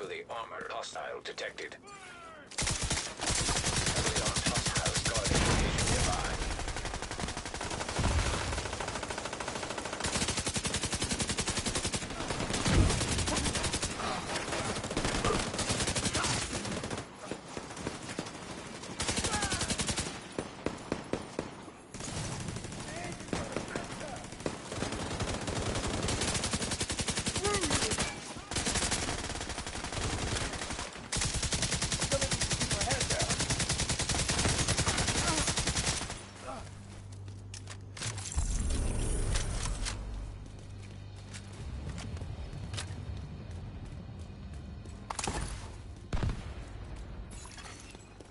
Heavily armored hostile detected. Heavily armed hostiles guarding location nearby.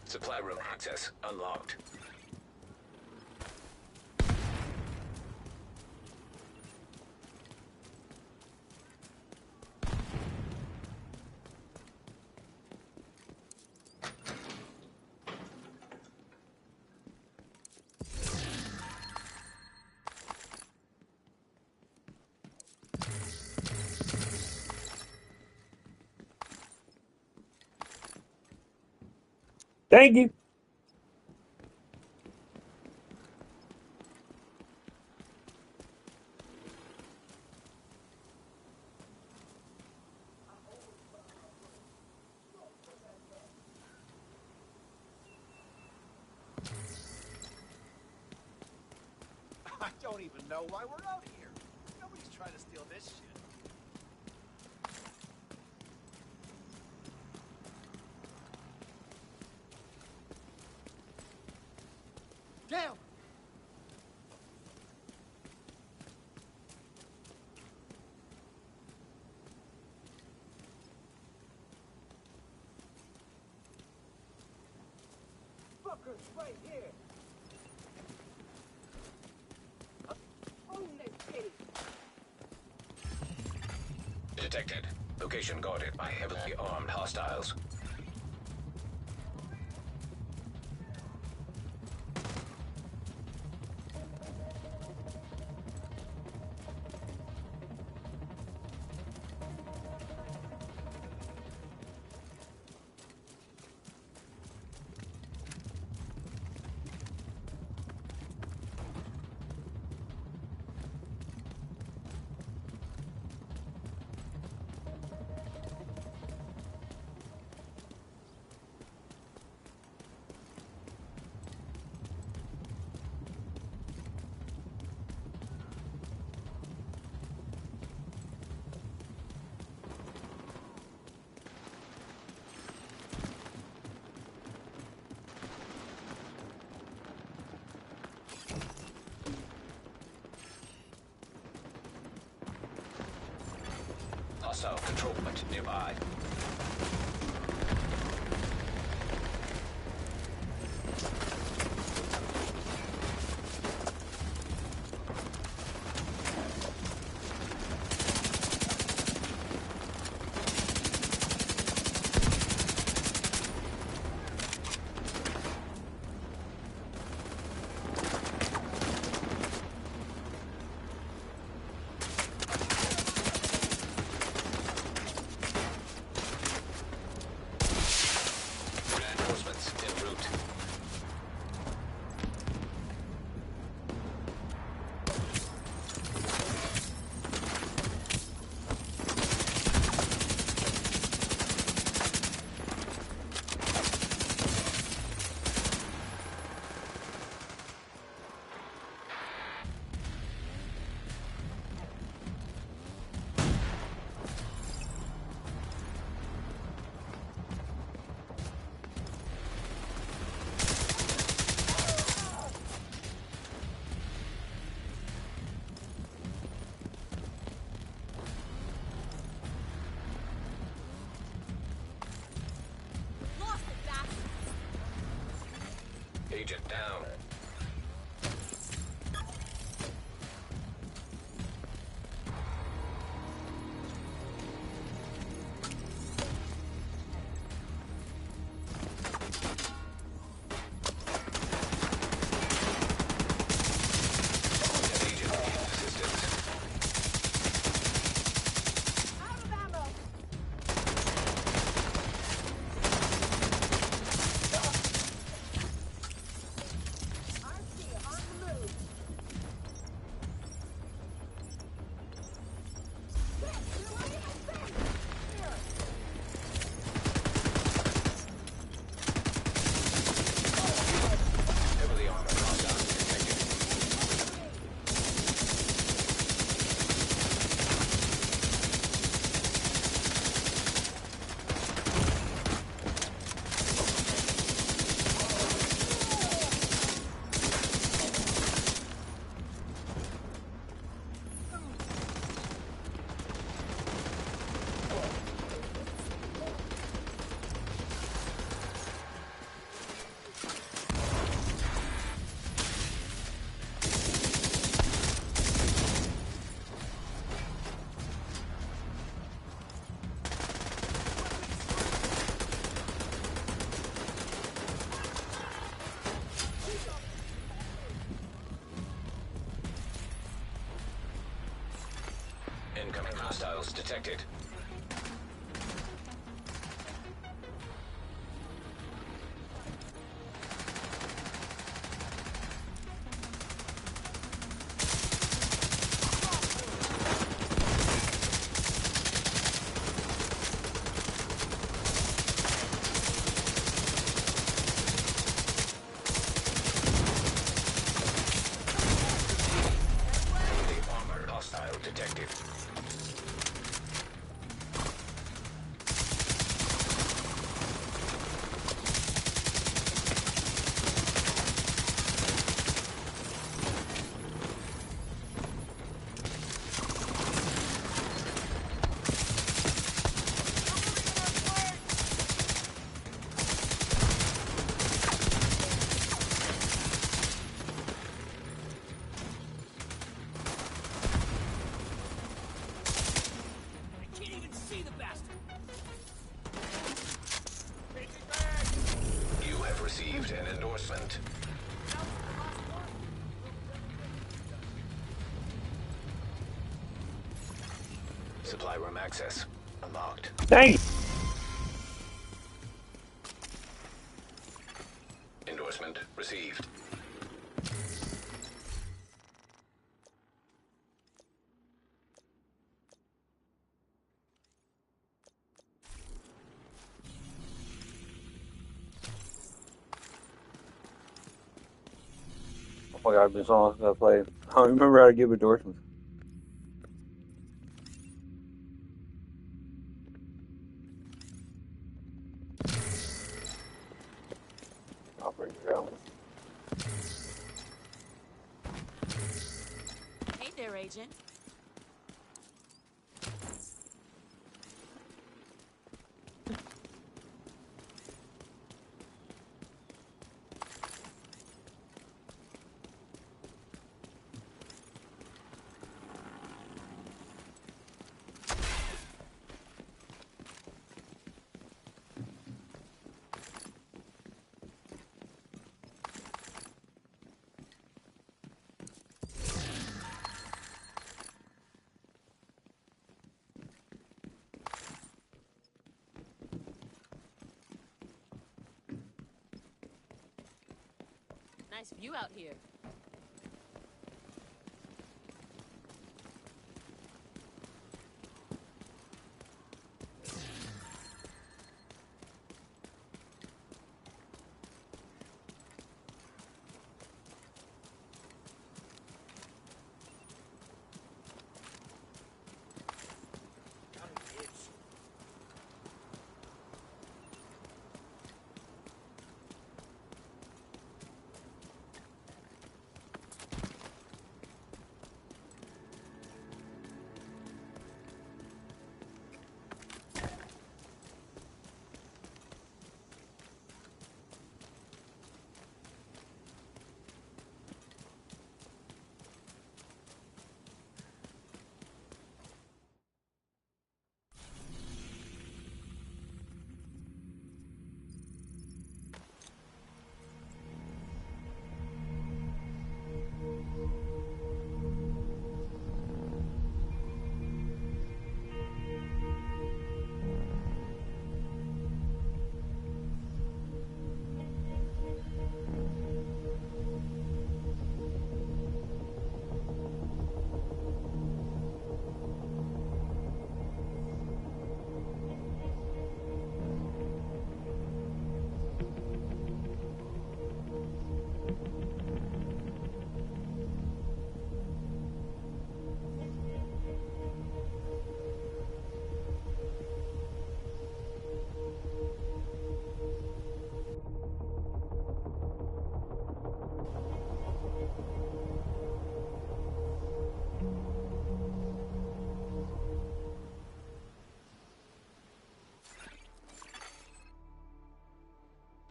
Supply room access unlocked. Thank you. I don't even know why we're out here. Nobody's trying to steal this shit. Damn! Fuckers right here! Detected. Location guarded by heavily armed hostiles. Hostile control point nearby. Agent down. Hostiles detected. Detected. You have received an endorsement. Supply room access unlocked. Dang! Endorsement received. Oh my god, I've been so long since I played. I don't remember how to give endorsements. I'll bring it out. Hey there, Agent. Nice view out here.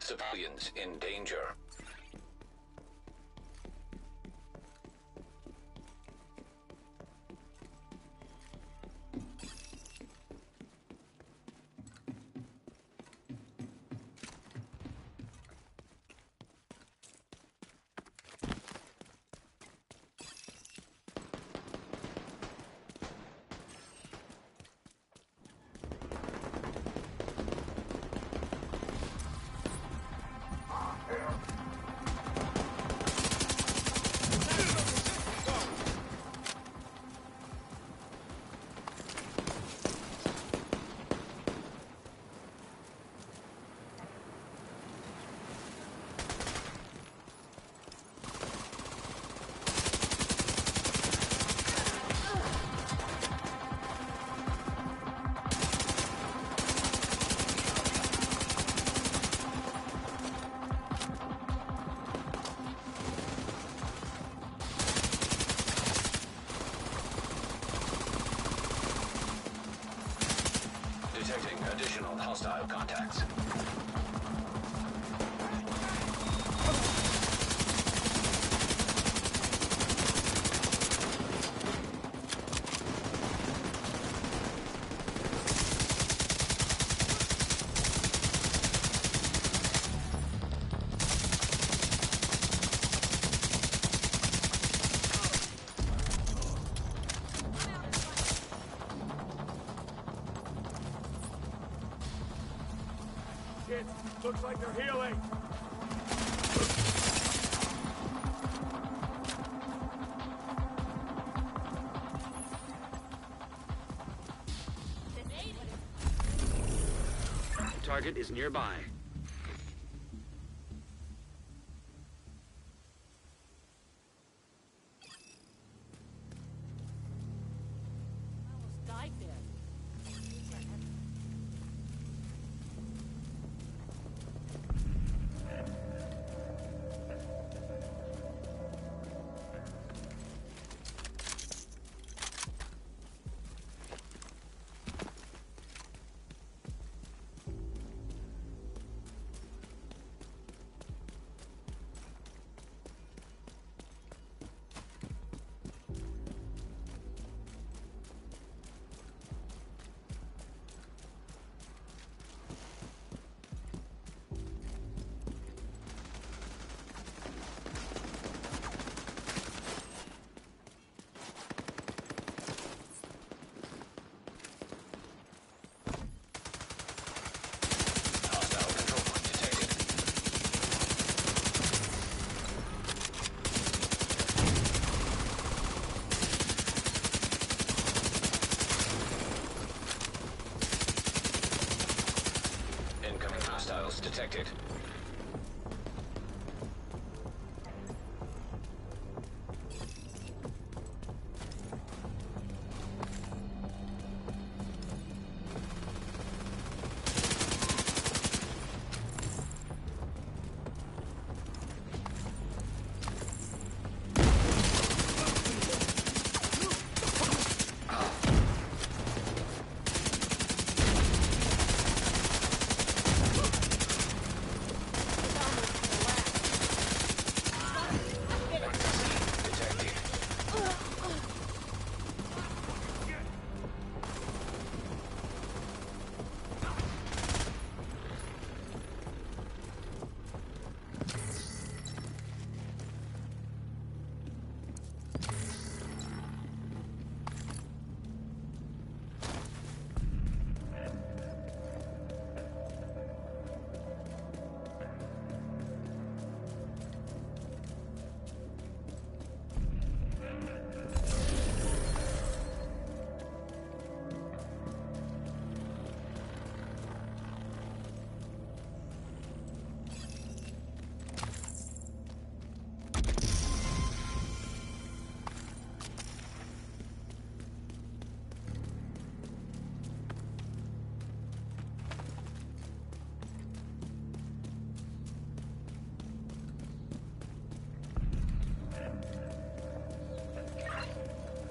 Civilians in danger. Hostile contacts. Shit, looks like they're healing. Target is nearby. I almost died there. Hostile control point detected. Incoming hostiles detected. Detected.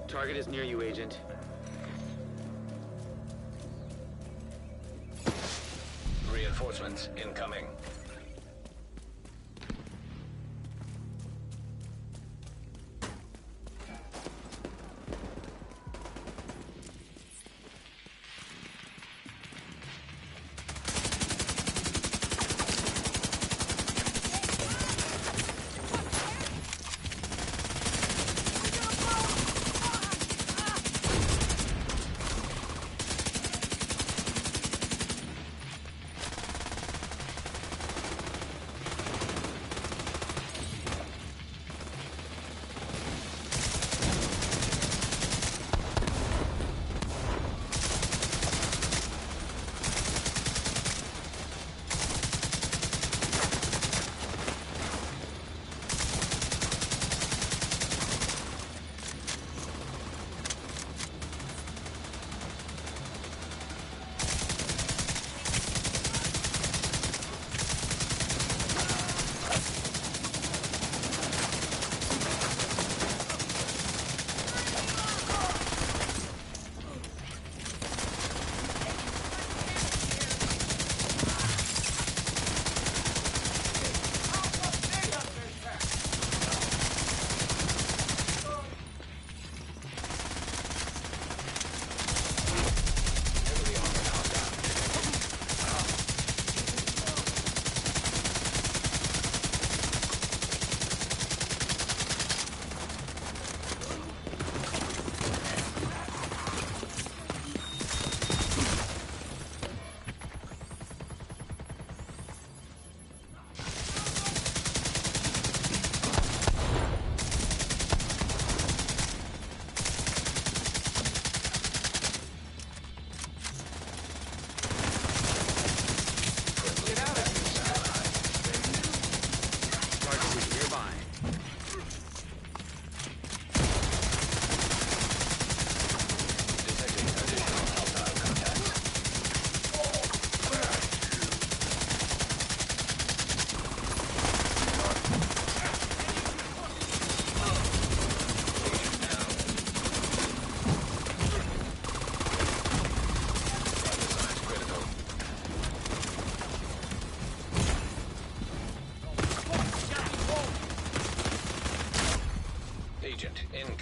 Target is near you, Agent. Reinforcements incoming.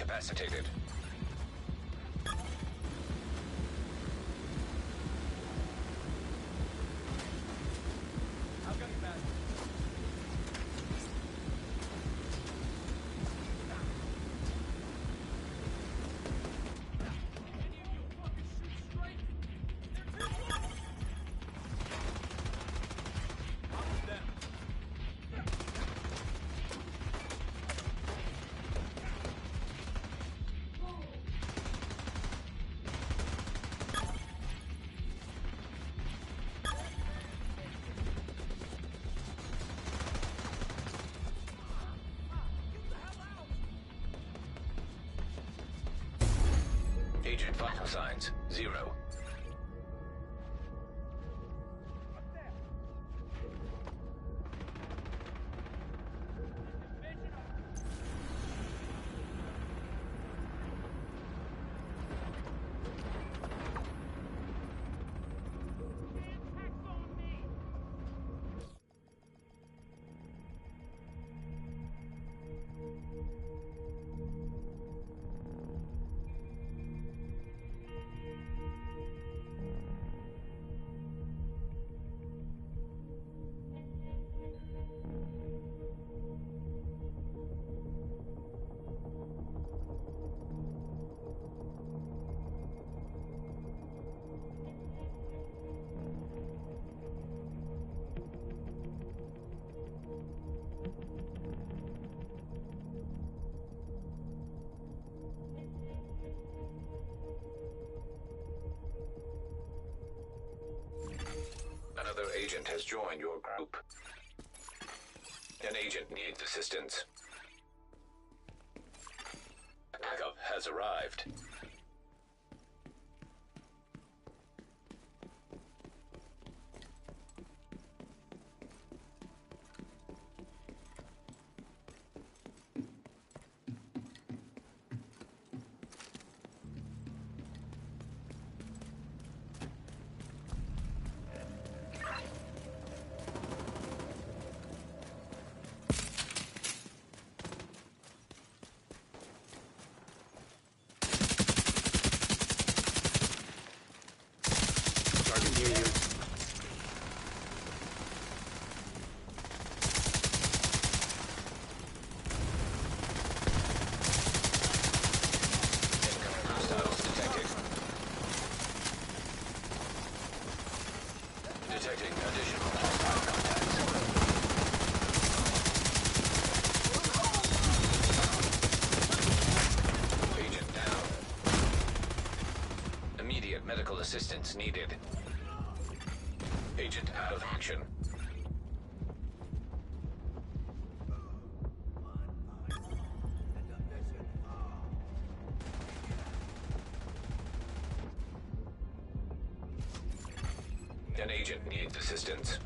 incapacitated. I've got your back. Any of you fucking shoot straight? They're too close! I'm them. Agent vital signs, 0. Another agent has joined your group. An agent needs assistance. Backup has arrived. Target near you. Incoming hostiles detected. Detecting additional hostile contacts. Agent down. Immediate medical assistance needed. Agent out of action. An agent needs assistance.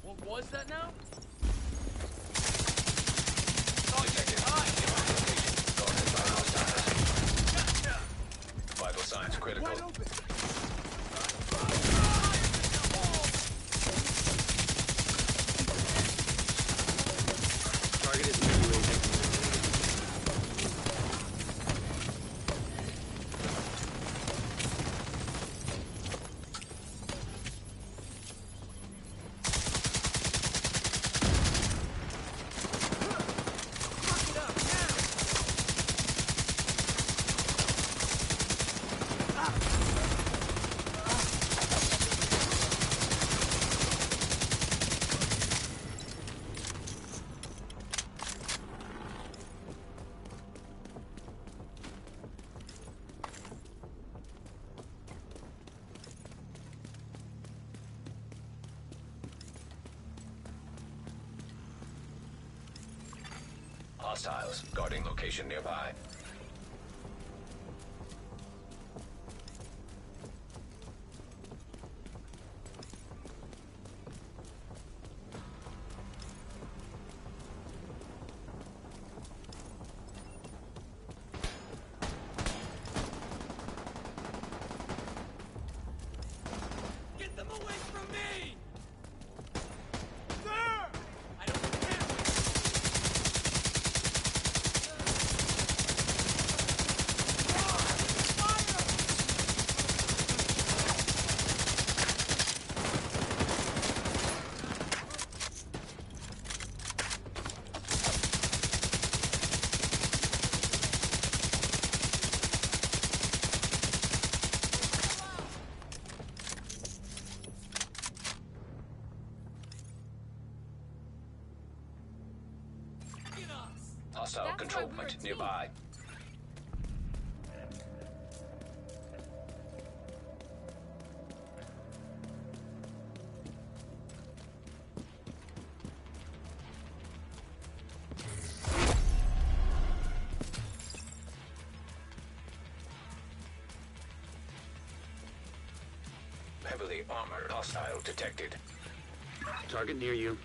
What was that now? Detected. Guarded by hostiles. Vital signs critical. Wide open. Target is near you, agent. Lock it up now! Hostiles guarding location nearby. Get them away from me! There! I don't care! Get us! Hostile That's control why we're a point team. nearby. Heavily armored hostile detected. Target near you.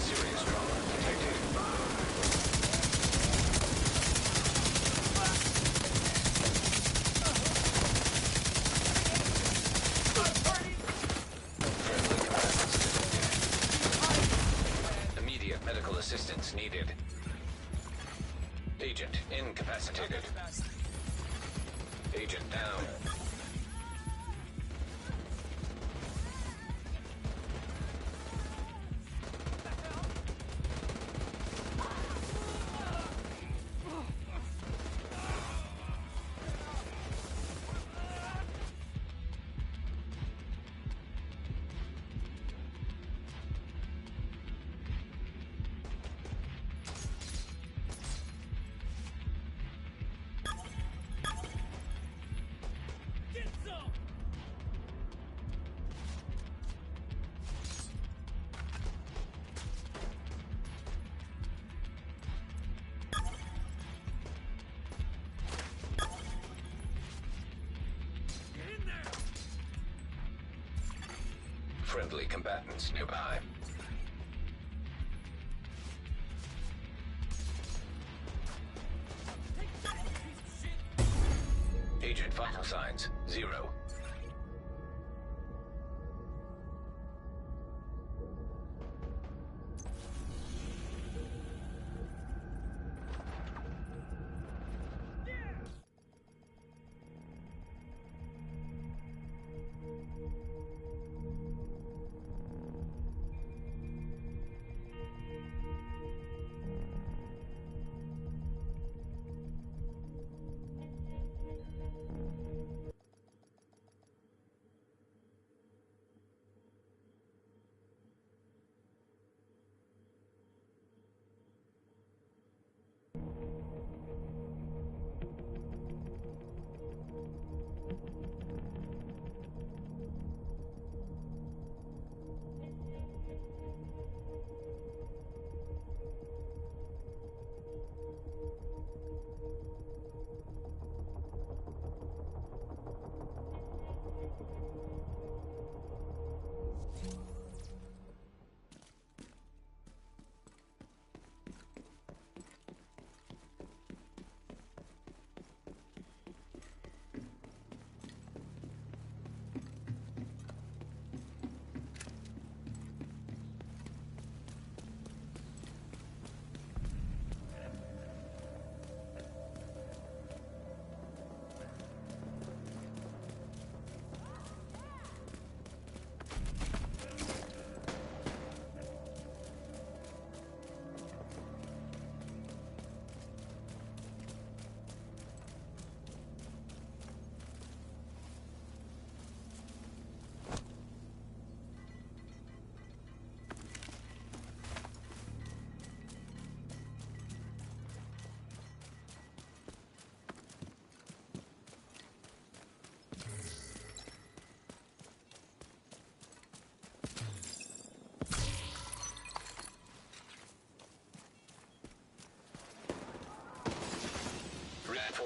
Serious trauma detected. Friendly combatants detected. Immediate medical assistance needed. Agent incapacitated. Agent down. Get some! Get in there! Friendly combatants nearby. Take that, you piece of shit! Agent vital signs 0.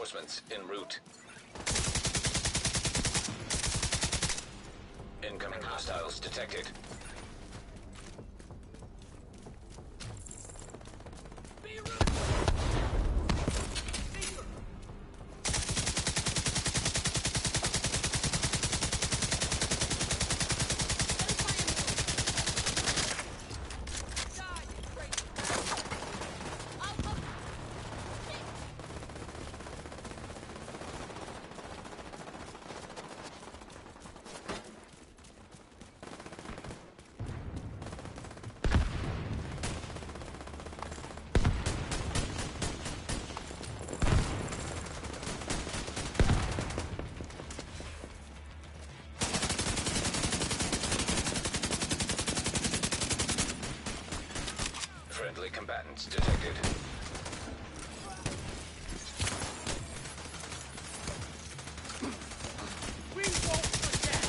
Reinforcements en route. Incoming hostiles detected. Friendly combatants detected. We won't forget!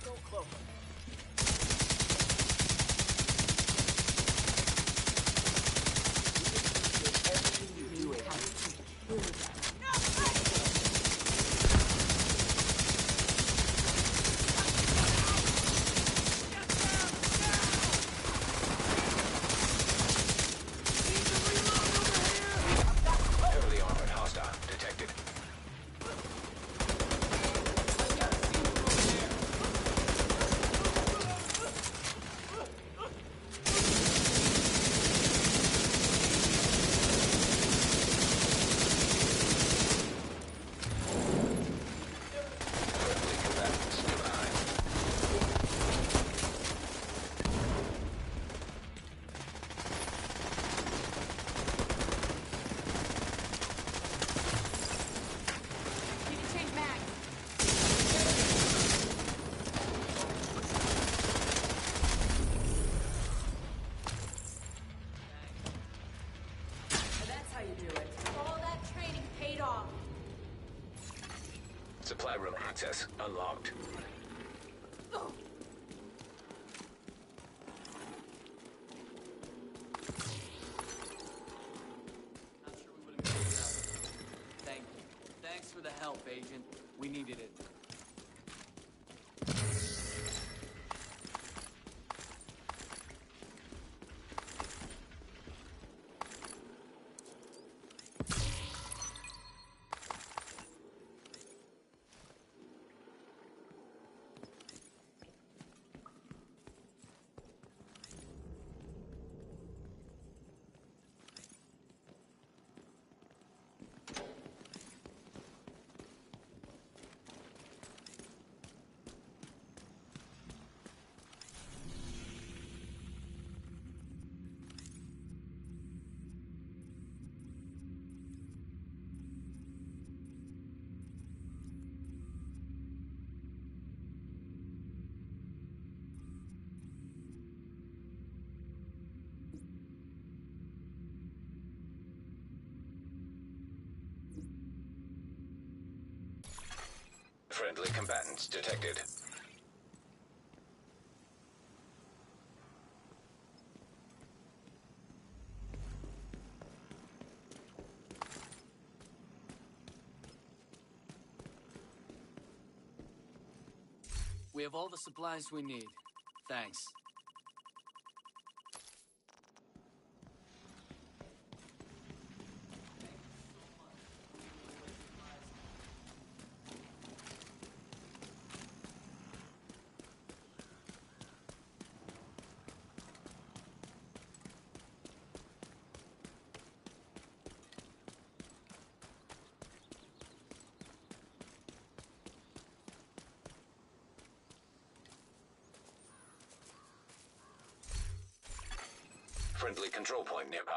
Go closer. Everything you do, Agent. Heavily armored hostile detected. Friendly combatants nearby. Need to change mag. That's how you do it. All that training paid off. Supply room access unlocked. Not sure we would have made it out. Thank you. Thanks for the help, Agent. We needed it. Friendly combatants detected. We have all the supplies we need. Thanks. Friendly control point nearby.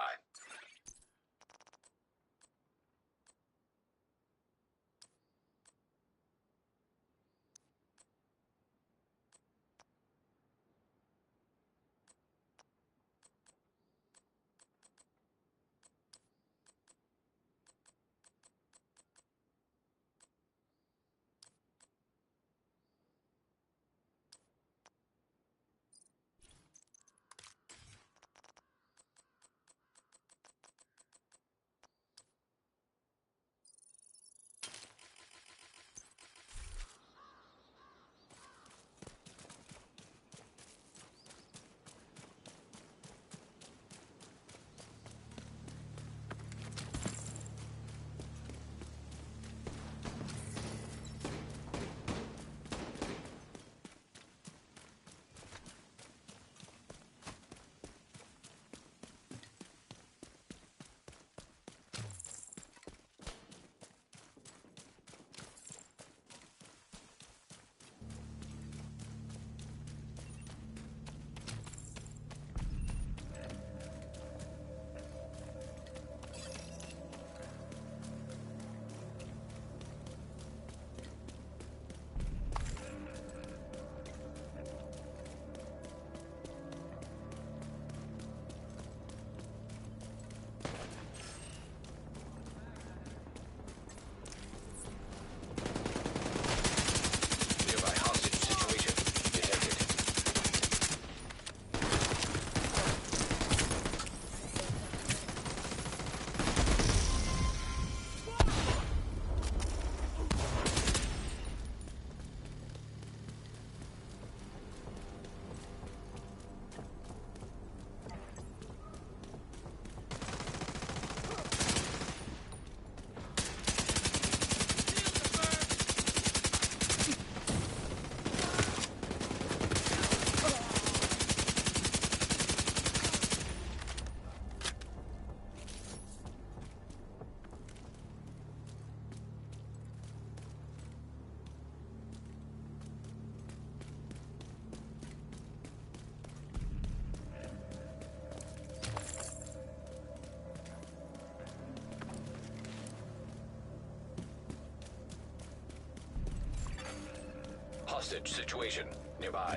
hostage situation nearby.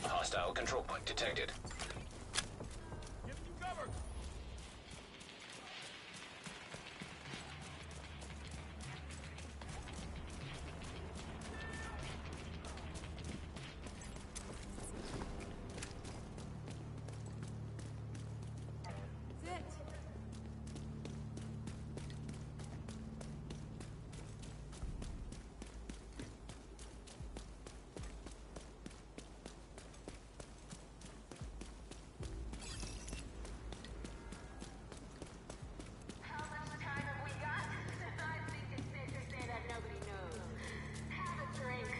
Hostile control point detected. Giving you cover. That's it. How much time have we got? I think it's safe to say that nobody knows. Have a drink.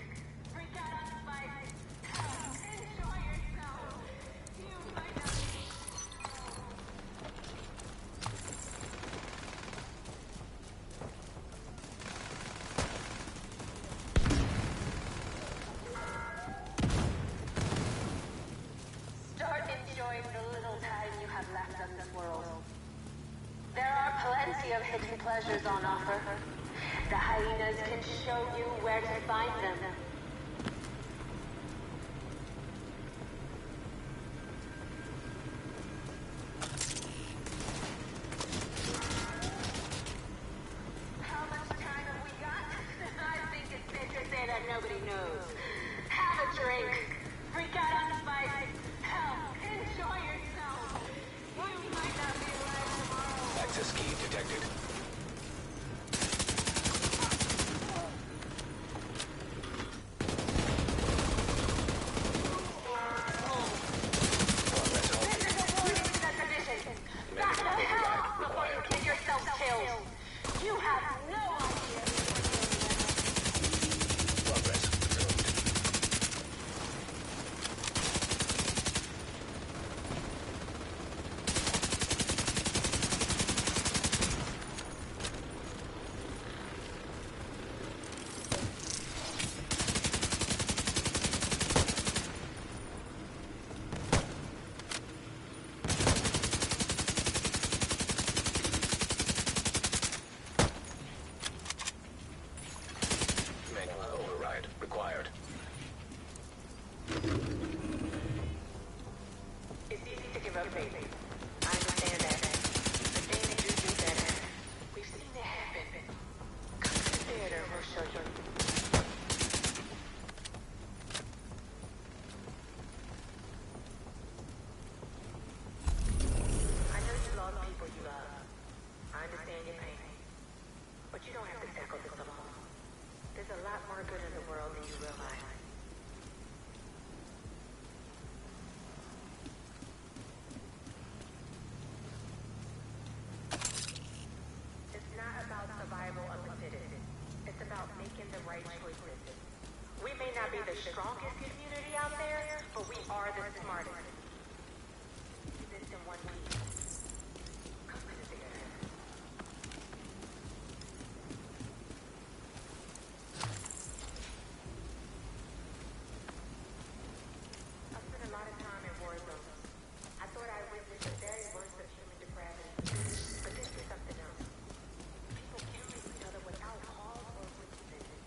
Freak out on spice. Enjoy yourself. You might not be. Start enjoying the little time you have left on this world. There are plenty of hidden pleasures on offer. The hyenas can show you where to find them. How much time have we got? I think it's safe to say that nobody knows. Have a drink. Freak out on spice. Hell, enjoy yourself. You might not be alive tomorrow. Access key detected. Progress on. This is a warning to the tradition. Back the hell off before you get yourself killed. You have no idea. Progress confirmed. Manual override required. It's easy to give up faith. I understand that. The thing that you do better. We've seen it happen. Come to the theater, we'll show you. I know you lost people you love. I understand your pain. But you don't have to tackle this alone. There's a lot more good in the world than you realize. It's not about survival of the fittest. It's about making the right choices. We may not be the strongest community out there, but we are the smartest. Exist in one piece. Come to the theater. I've spent a lot of time in war zones. I thought I witnessed the very worst of human depravity. But this is something else. People killing each other without cause or reason.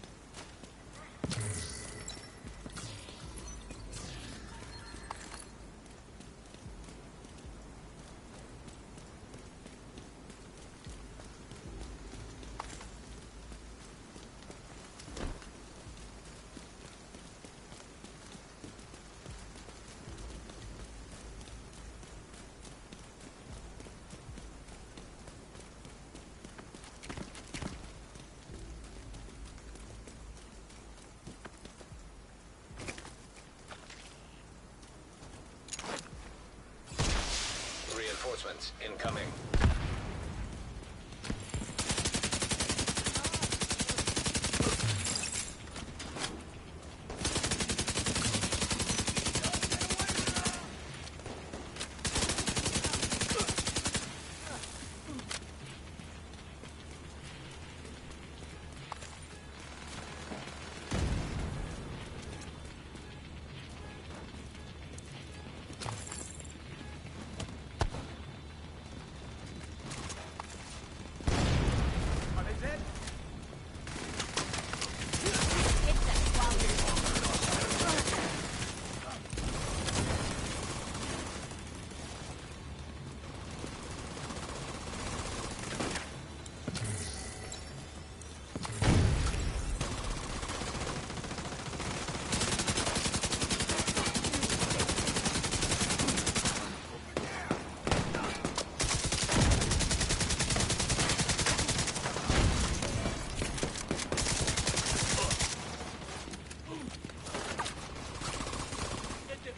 Reinforcements incoming.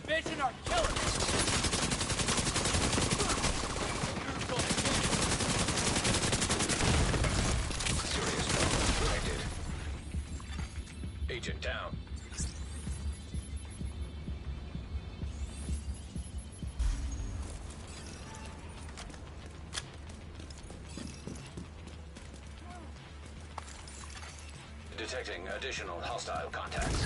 Division are killers! Serious problem detected. Agent down. Detecting additional hostile contacts.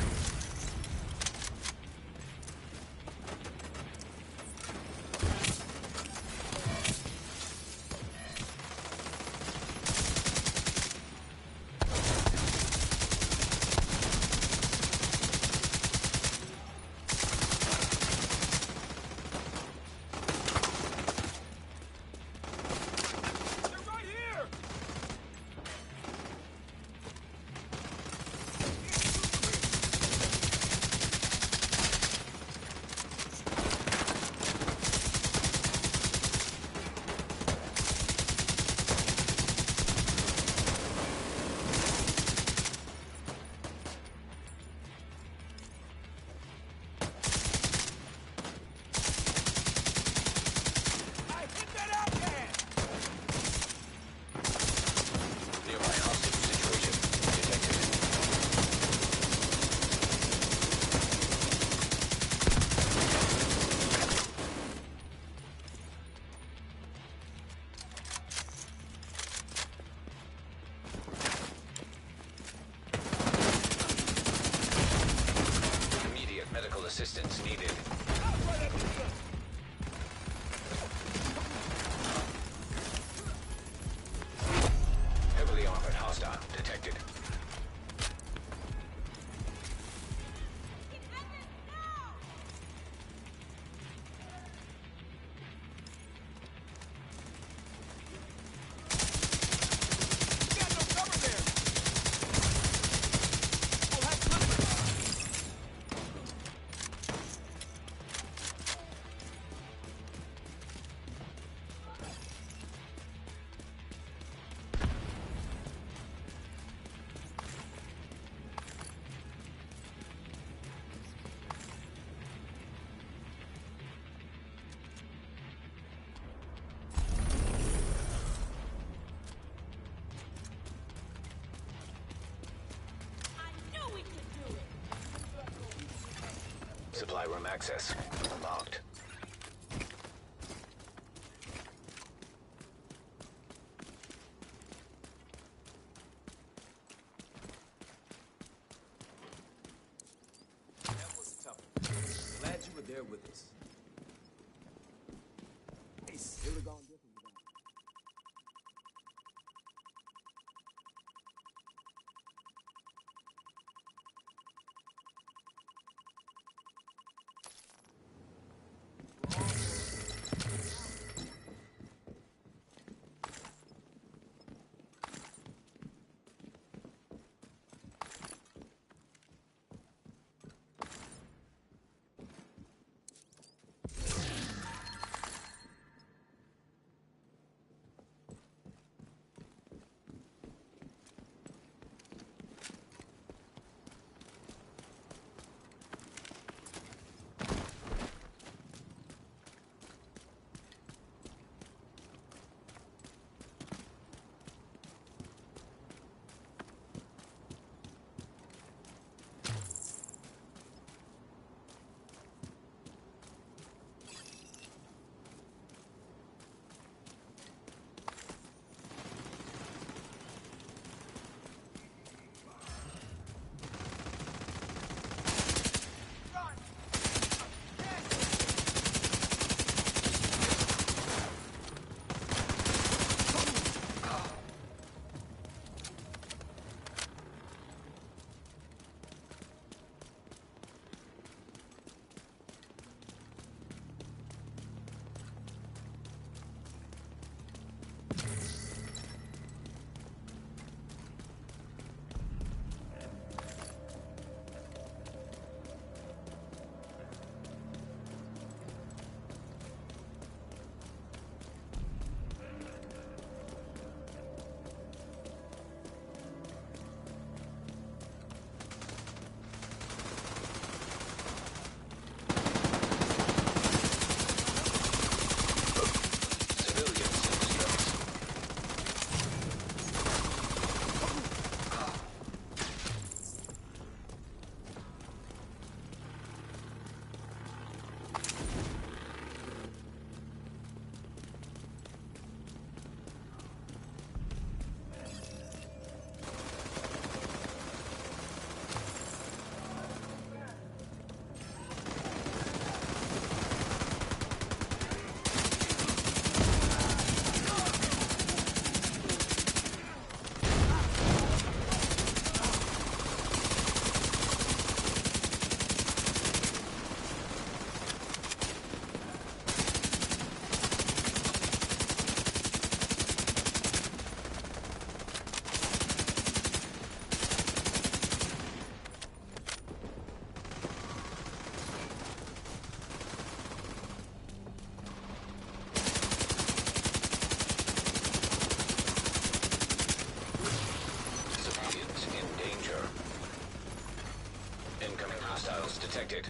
Assistance needed. Heavily armored hostile detected. Supply room access unlocked. That was tough. Glad you were there with us. It would've gone different without you. Incoming hostiles detected.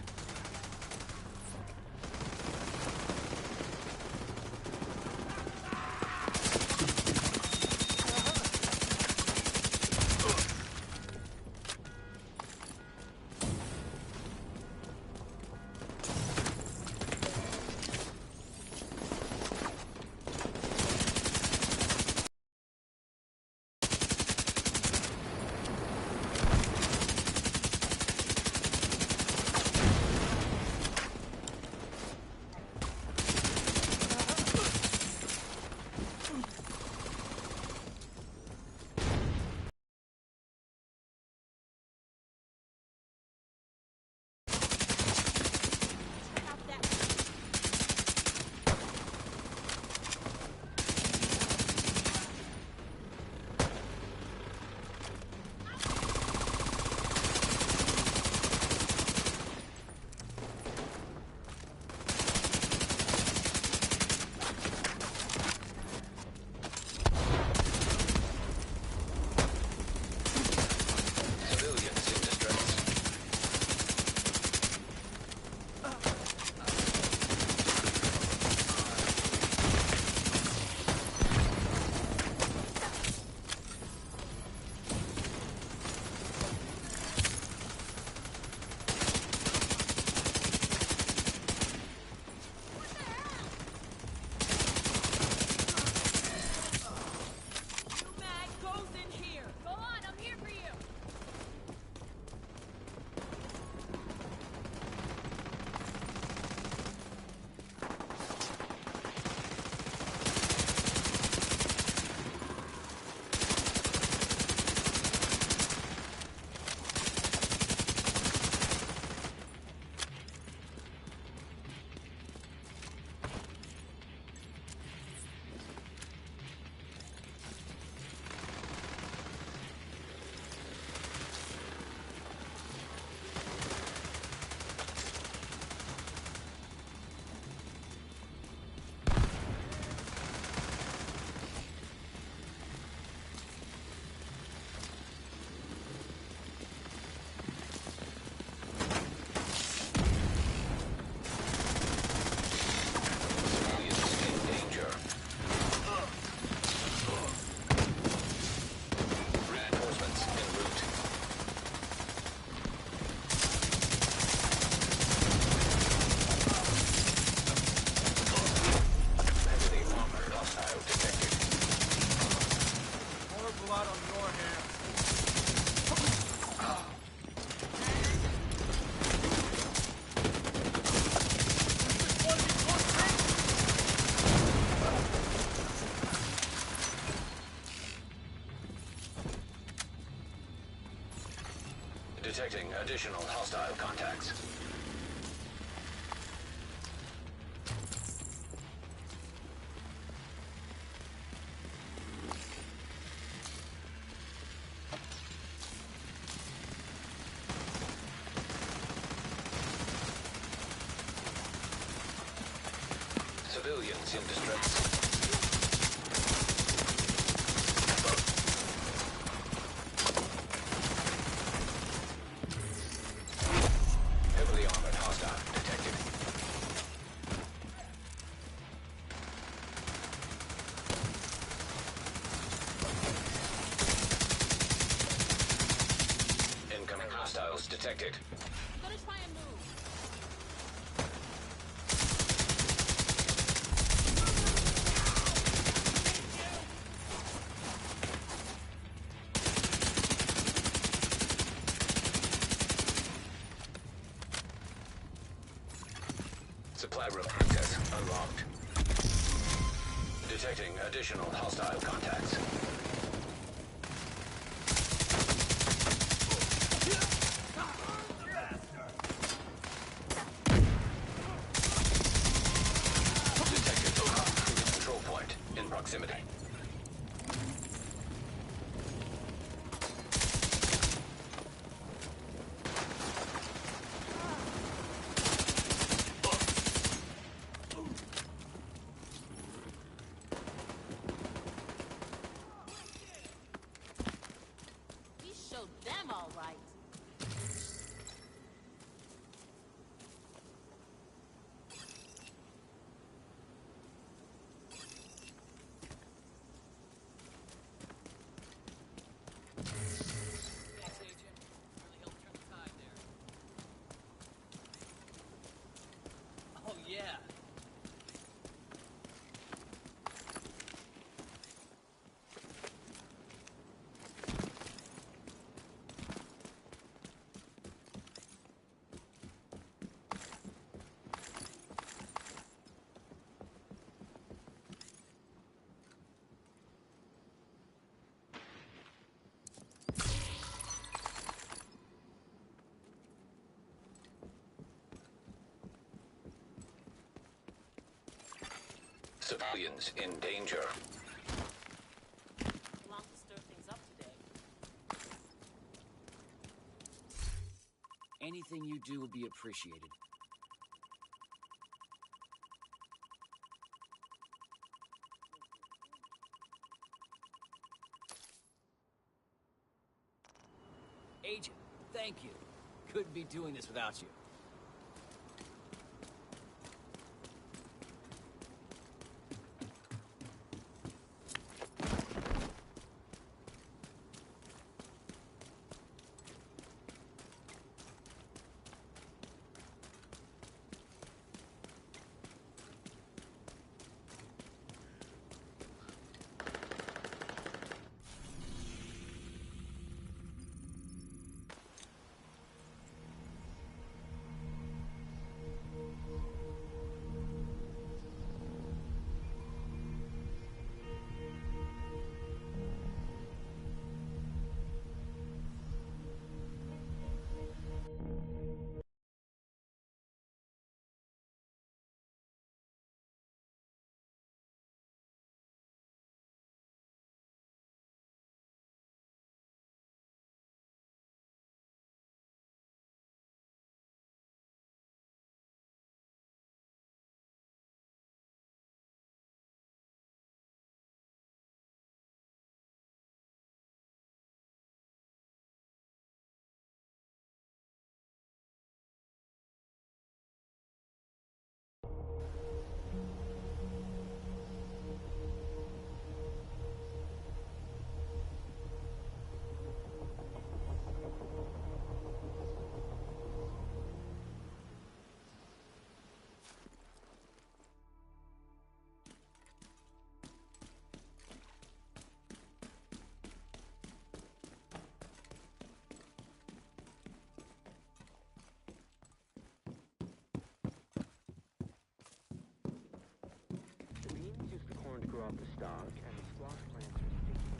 Civilians in distress. New mag goes in here. Go on, I'm here for you. Civilians in danger. Reinforcements en route. Heavily armored hostile detected. More blood on your hands. Detecting additional hostile contacts. Civilians in distress. Heavily armored hostile detected. Incoming hostiles detected. Gonna try and move. Supply room access unlocked. Detecting additional hostile contacts. Detected control point in proximity. civilians in danger. Long to stir things up today. Anything you do will be appreciated. Agent, thank you. Couldn't be doing this without you. The beans use the corn to grow out the stalk, and the squash plants are sticky.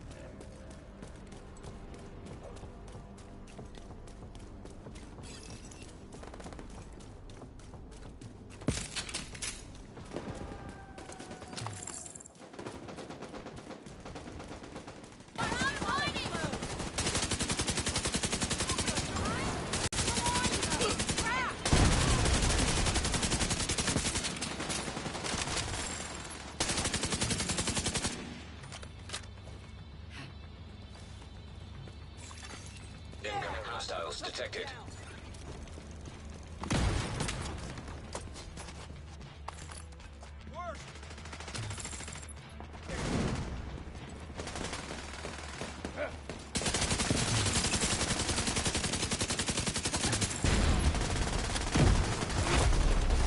Incoming hostiles detected.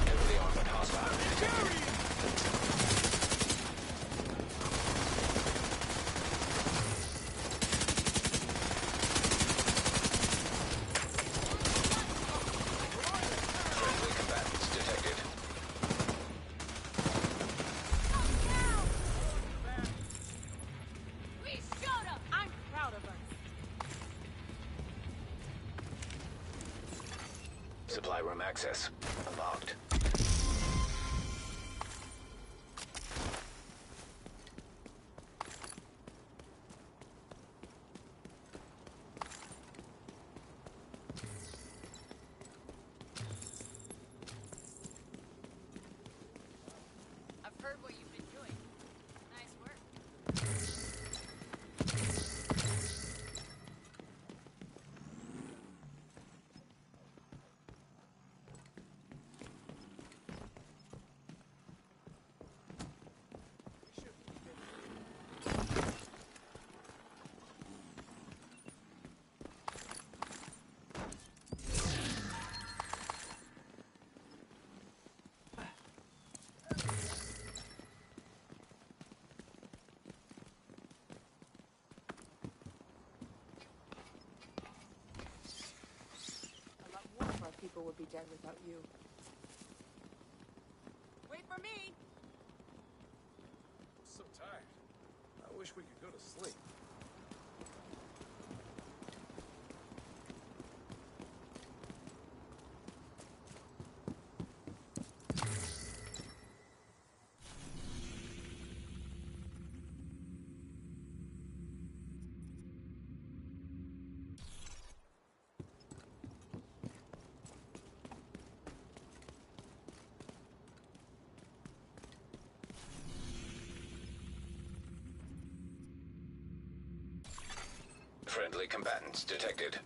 Heavily armored hostile detected. Friendly combatants detected. We showed up! I'm proud of us. Supply room access unlocked. I've heard what you've been doing. Nice work. A lot more of our people would be dead without you. Wait for me! So tired. I wish we could go to sleep. Friendly combatants detected.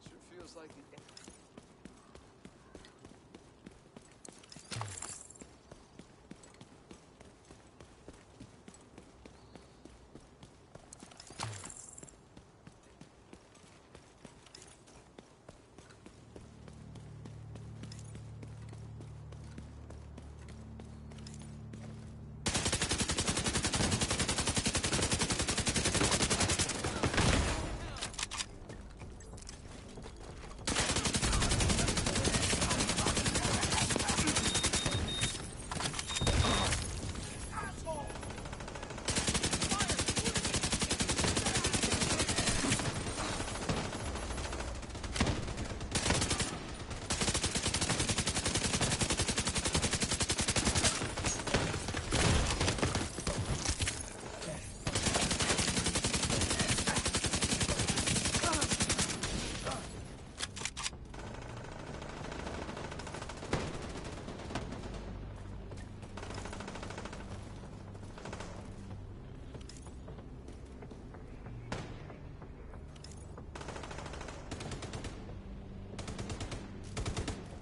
Sure feels like the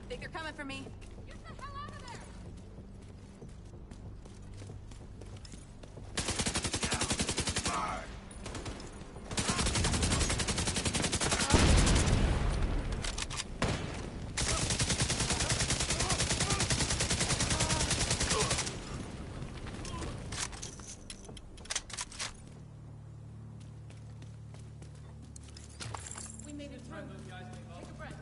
Think they're coming for me? Get the hell out of there! We made it through. Take a breath.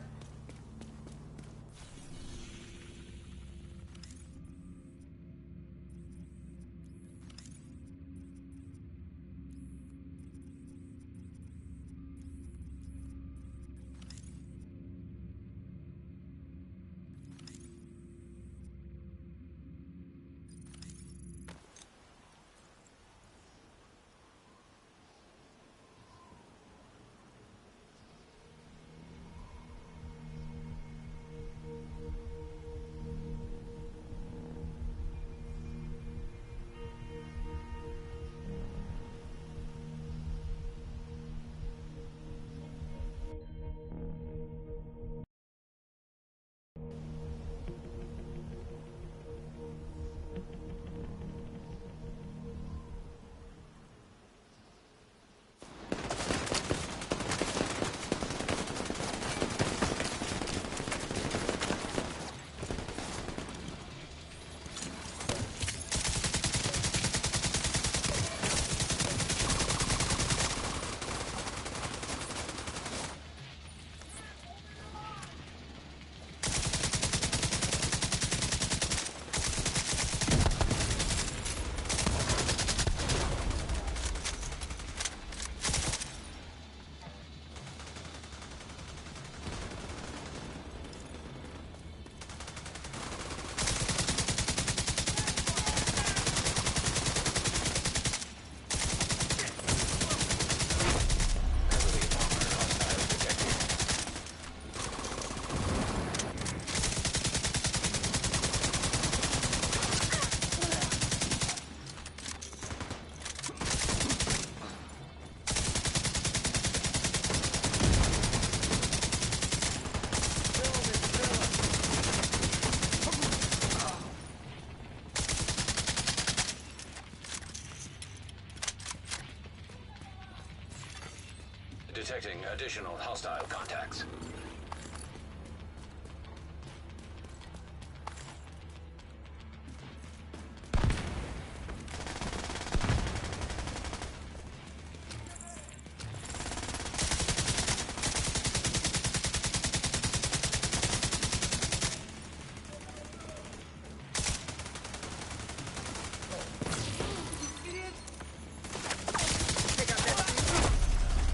Detecting additional hostile contacts.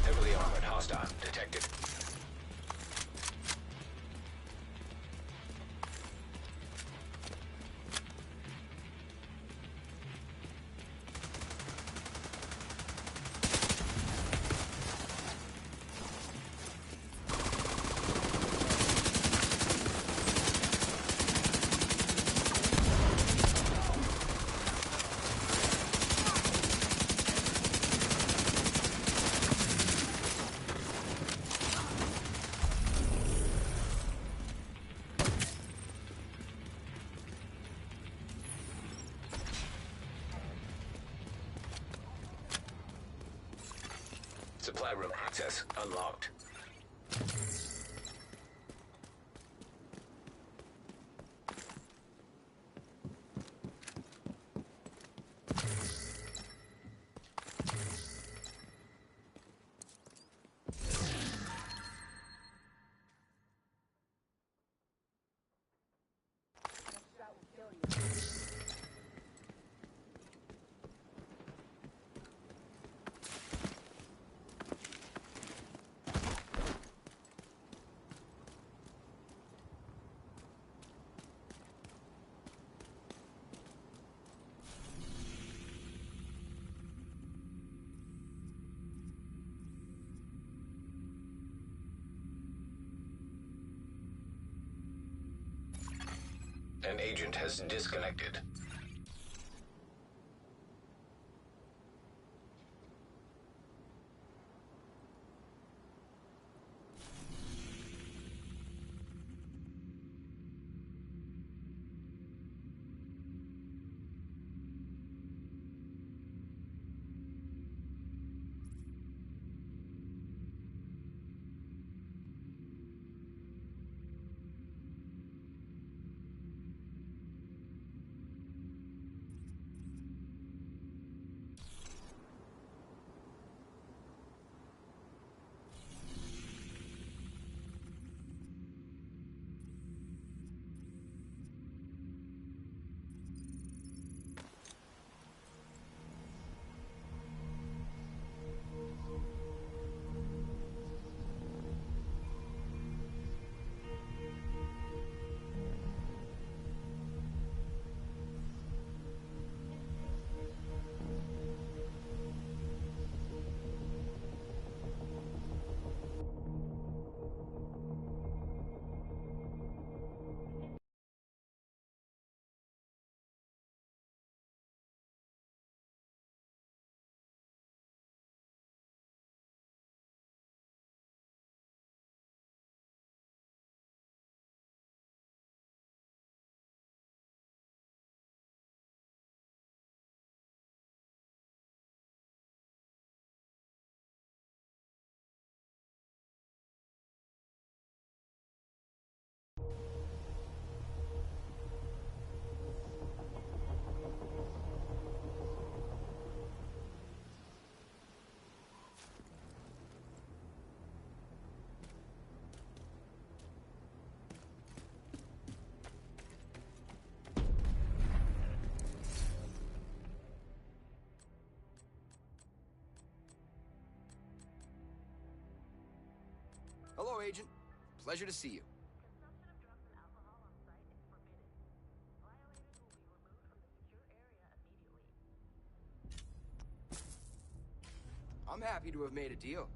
Heavily armored hostile detected. Supply room access unlocked. An agent has disconnected. Hello, Agent. Pleasure to see you. I'm happy to have made a deal.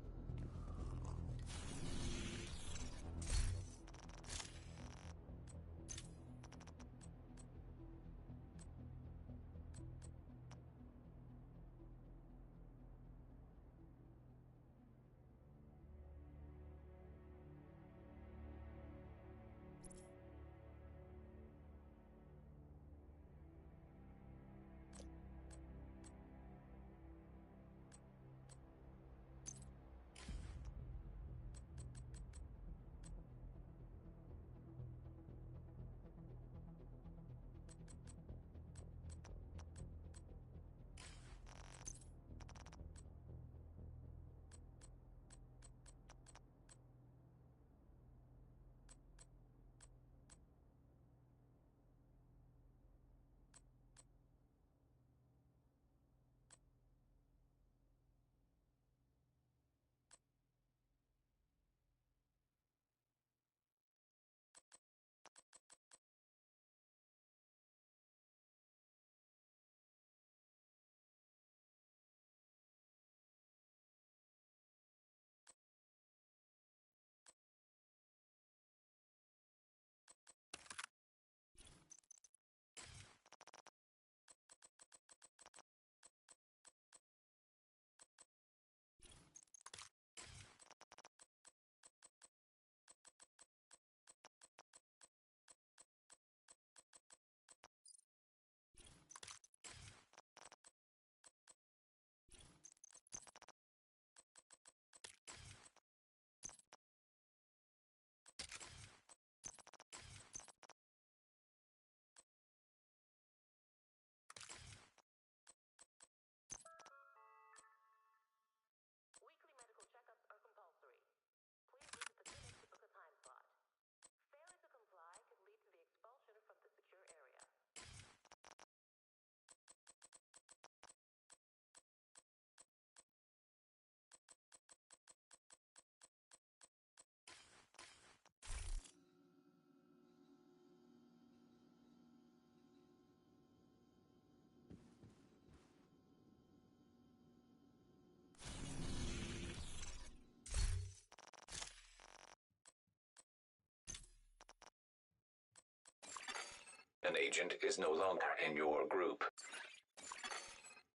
An agent is no longer in your group.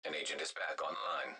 An agent is back online.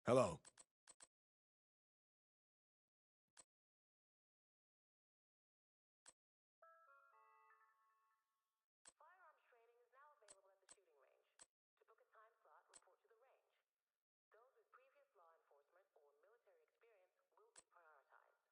Hello. Firearms training is now available at the shooting range. To book a time slot, report to the range. Those with previous law enforcement or military experience will be prioritized.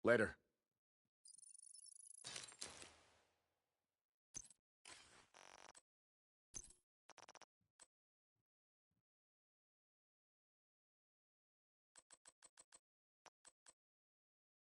Later. If you notice suspicious activity, report it to the nearest JTF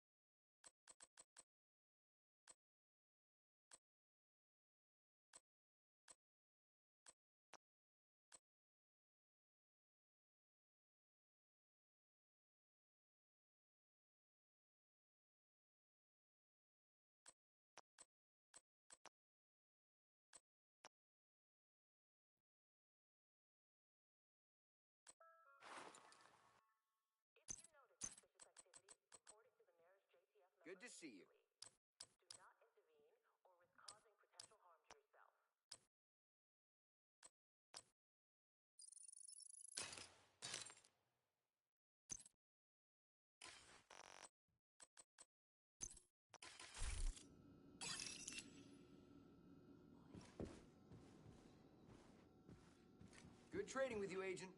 member. Good to see you. Do not intervene or risk causing potential harm to yourself. Good trading with you, Agent.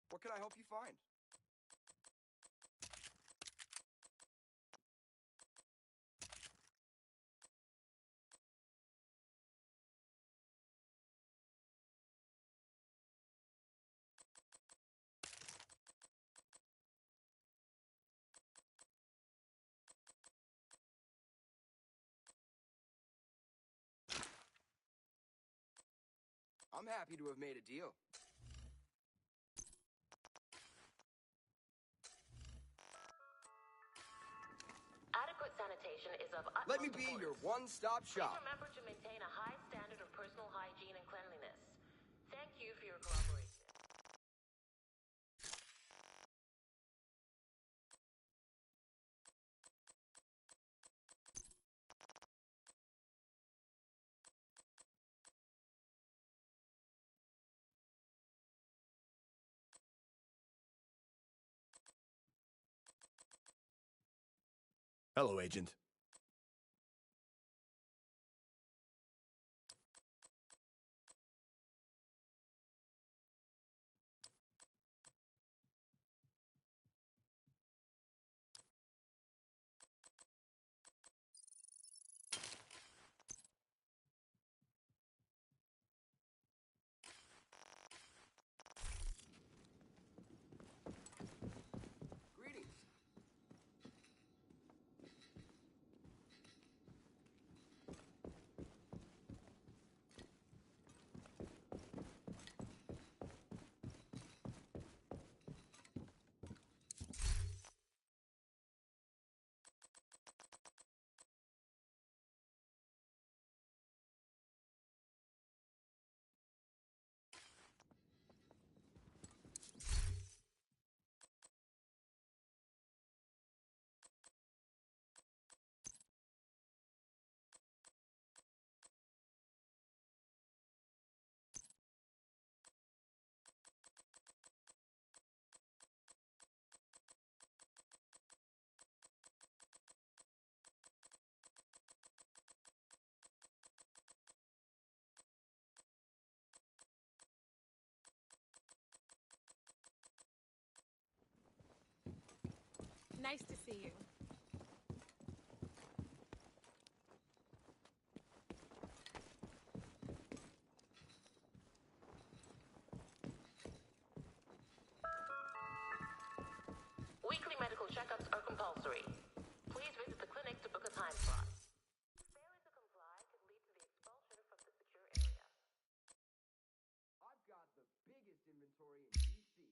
What can I help you find? I'm happy to have made a deal. Adequate sanitation is of utmost Let me be your importance. one-stop Please shop. remember to maintain a high standard of personal hygiene and cleanliness. Thank you for your cooperation. Hello, Agent. Greetings. Nice to see you. Weekly medical checkups are compulsory. Please visit the clinic to book a time slot. Failure to comply could lead to the expulsion from the secure area. I've got the biggest inventory in DC.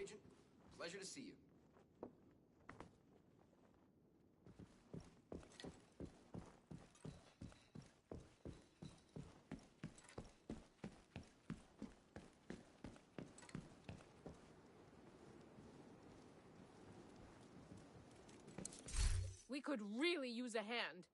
Agent. Pleasure to see you. We could really use a hand.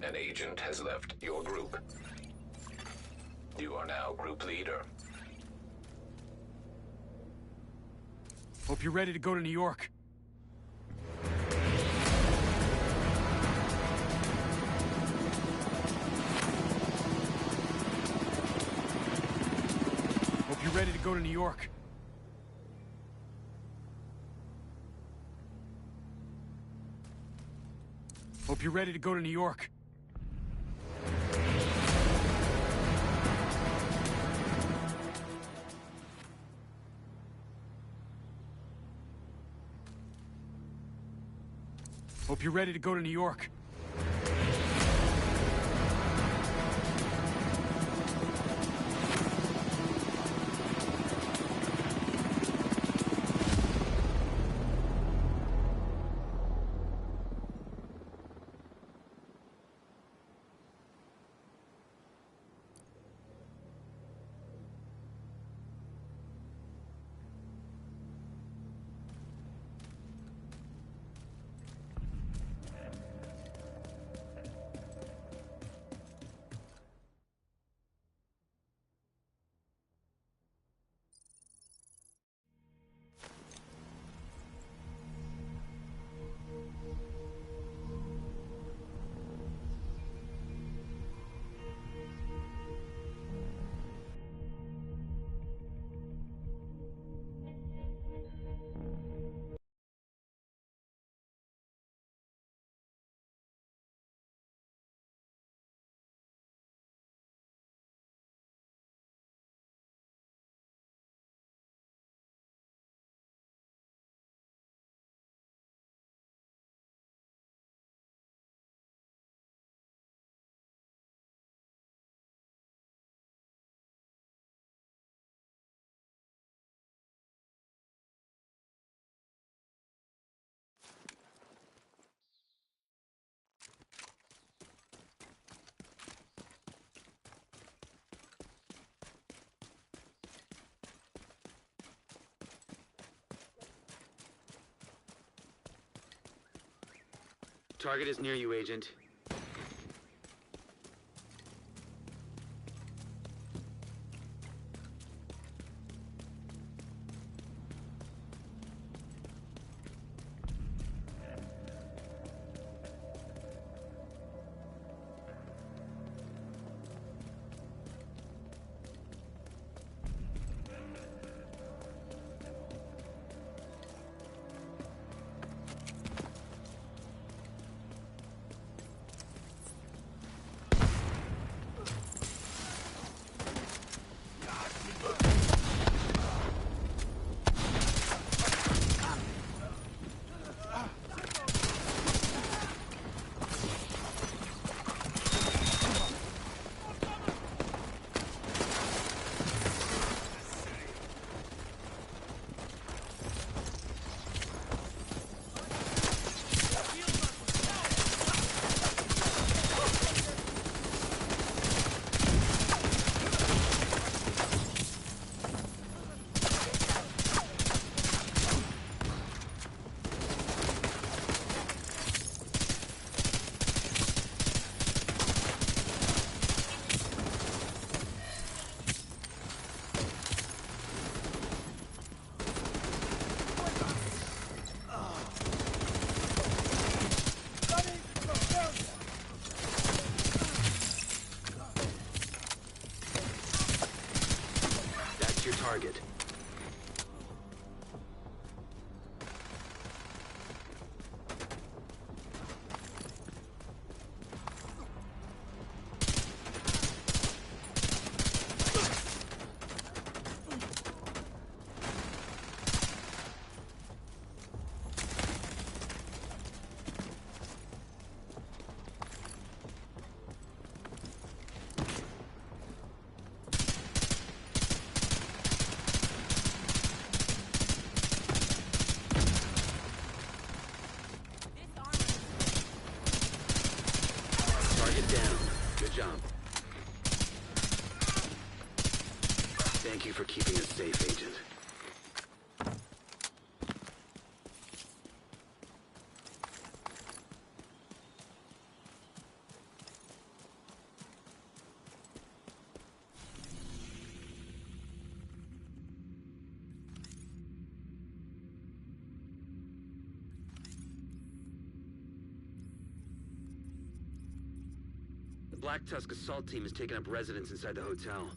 An agent has left your group. You are now group leader. Hope you're ready to go to New York. Hope you're ready to go to New York. Hope you're ready to go to New York. Hope you're ready to go to New York. Target is near you, Agent. Your target. Down. Good job. Thank you for keeping us safe, Agent. The Black Tusk assault team has taken up residence inside the hotel.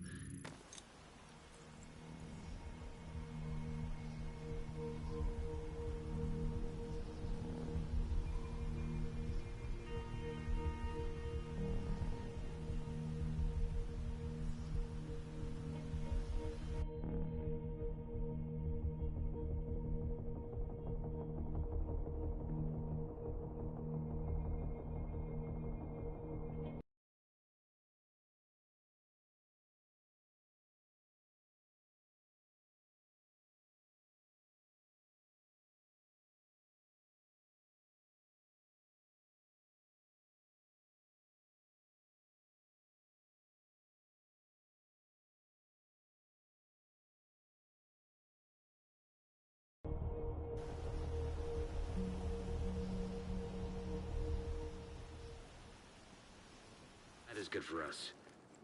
good for us.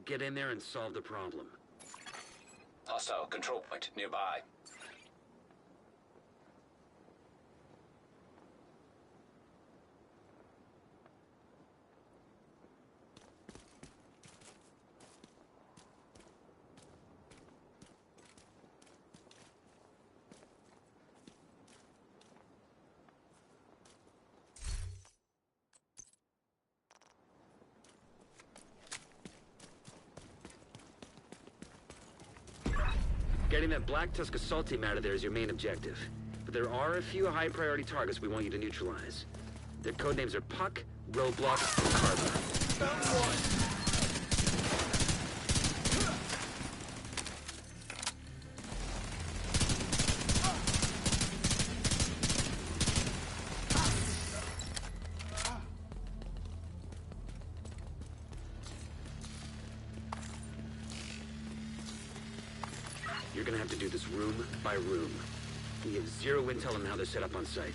Get in there and solve the problem. Hostile control point nearby. Getting that Black Tusk assault team out of there is your main objective. But there are a few high-priority targets we want you to neutralize. Their codenames are Puck, Roadblock, and Carver. Found one! You're gonna have to do this room by room. We have zero intel on how they're set up on site.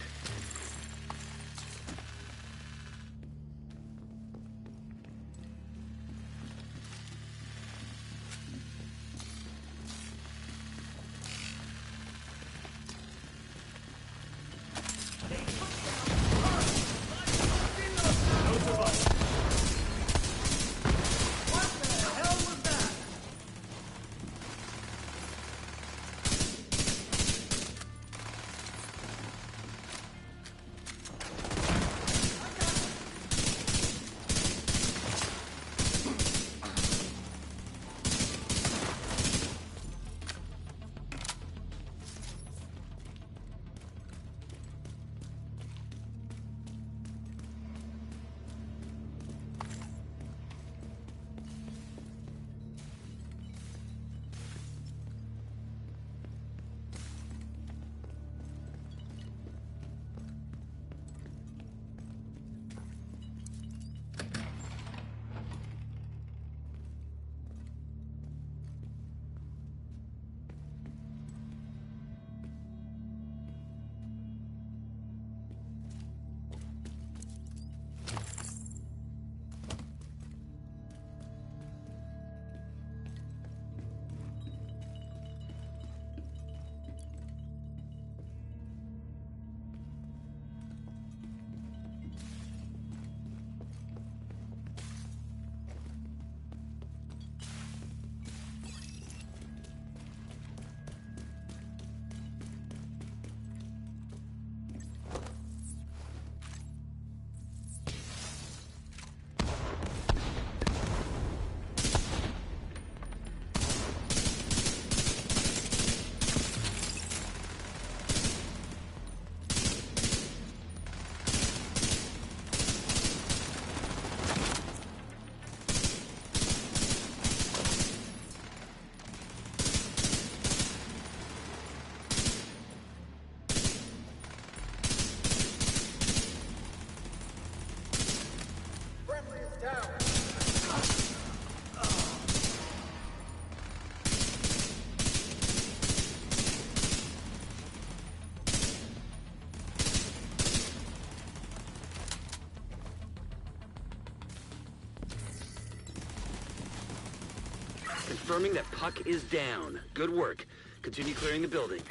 Confirming that Puck is down. Good work. Continue clearing the building.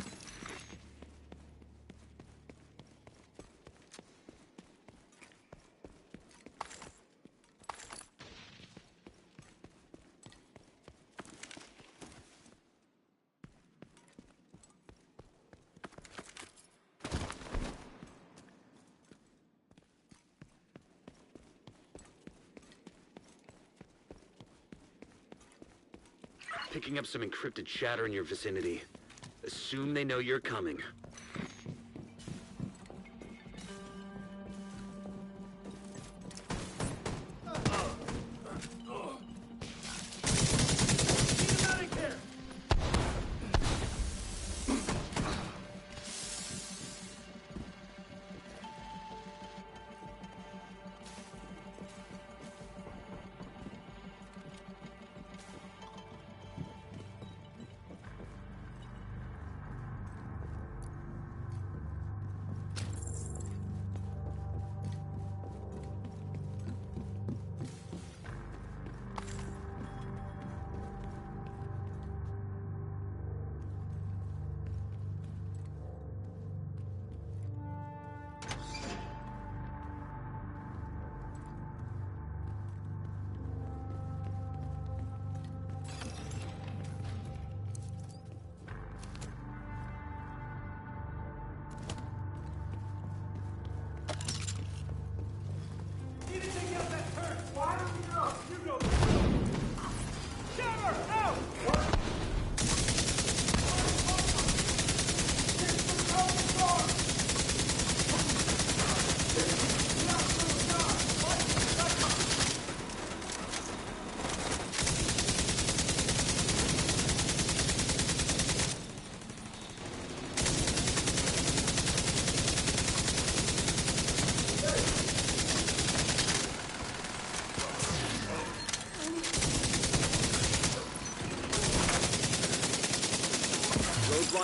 Picking up some encrypted chatter in your vicinity. Assume they know you're coming.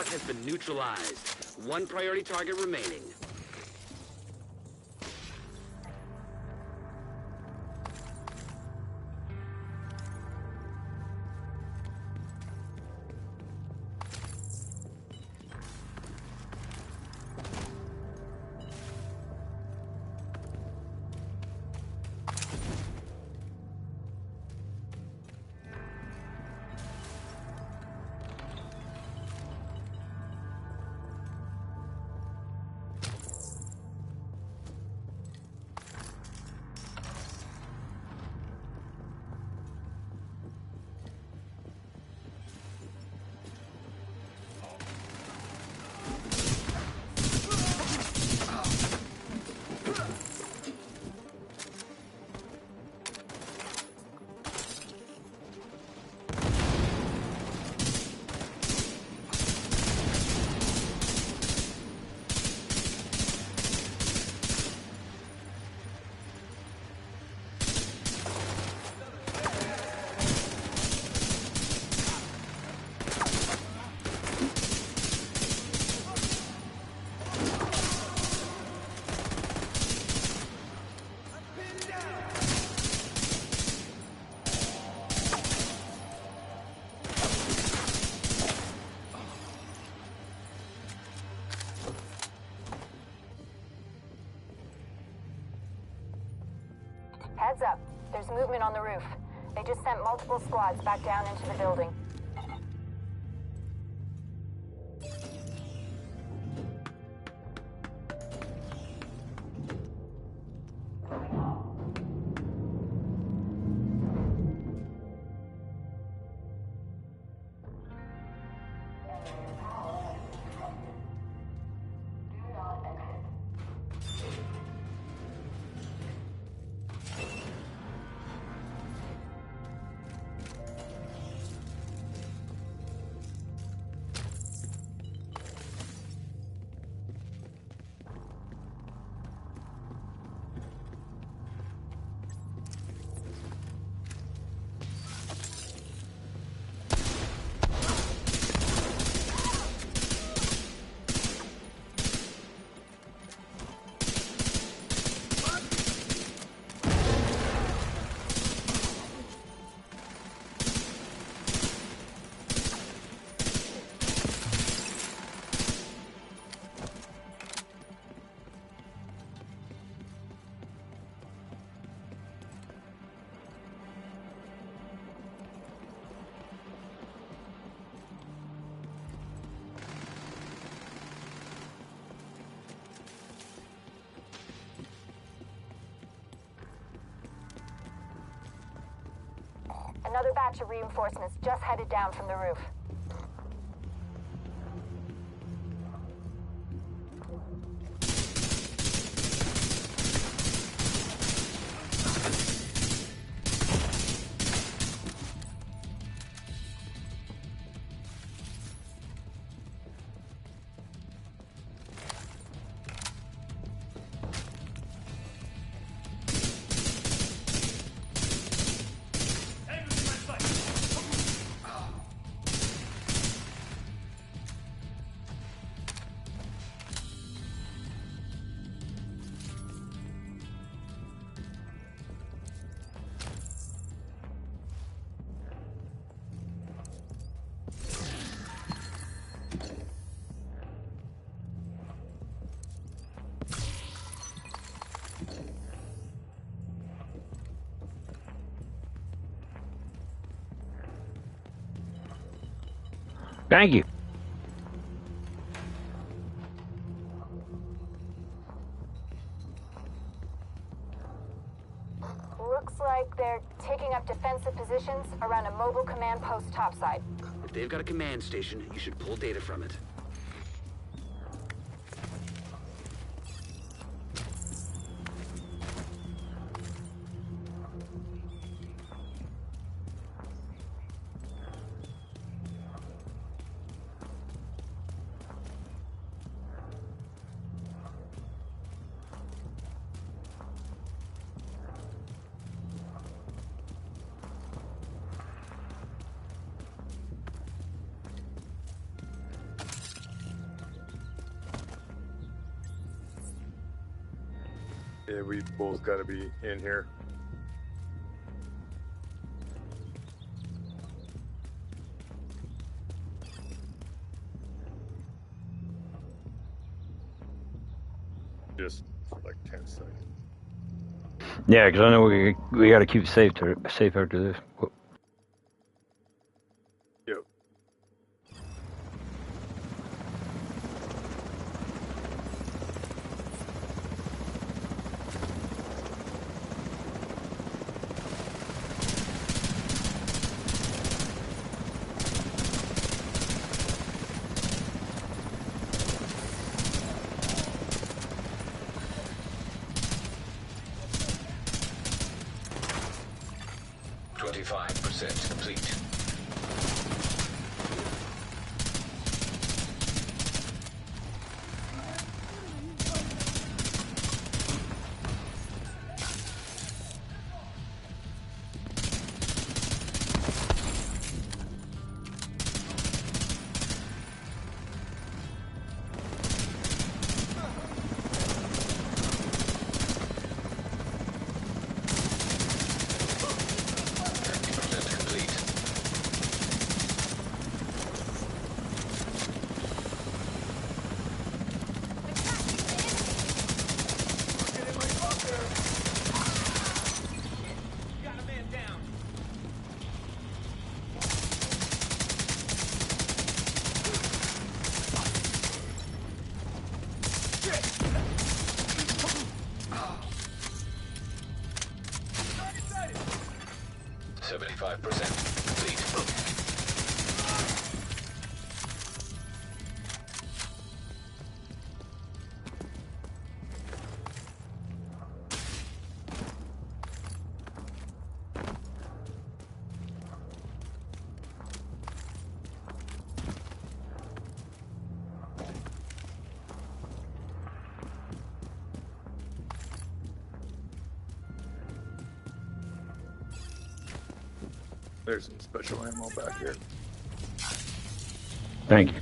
Squad has been neutralized. One priority target remaining. Heads up. There's movement on the roof. They just sent multiple squads back down into the building. Another batch of reinforcements just headed down from the roof. Thank you. Looks like they're taking up defensive positions around a mobile command post topside. If they've got a command station, you should pull data from it. Yeah, we both gotta be in here. Just like 10 seconds. Yeah, because I know we got to keep it safe after this. Yep. %, complete. There's some special ammo back here. Thank you.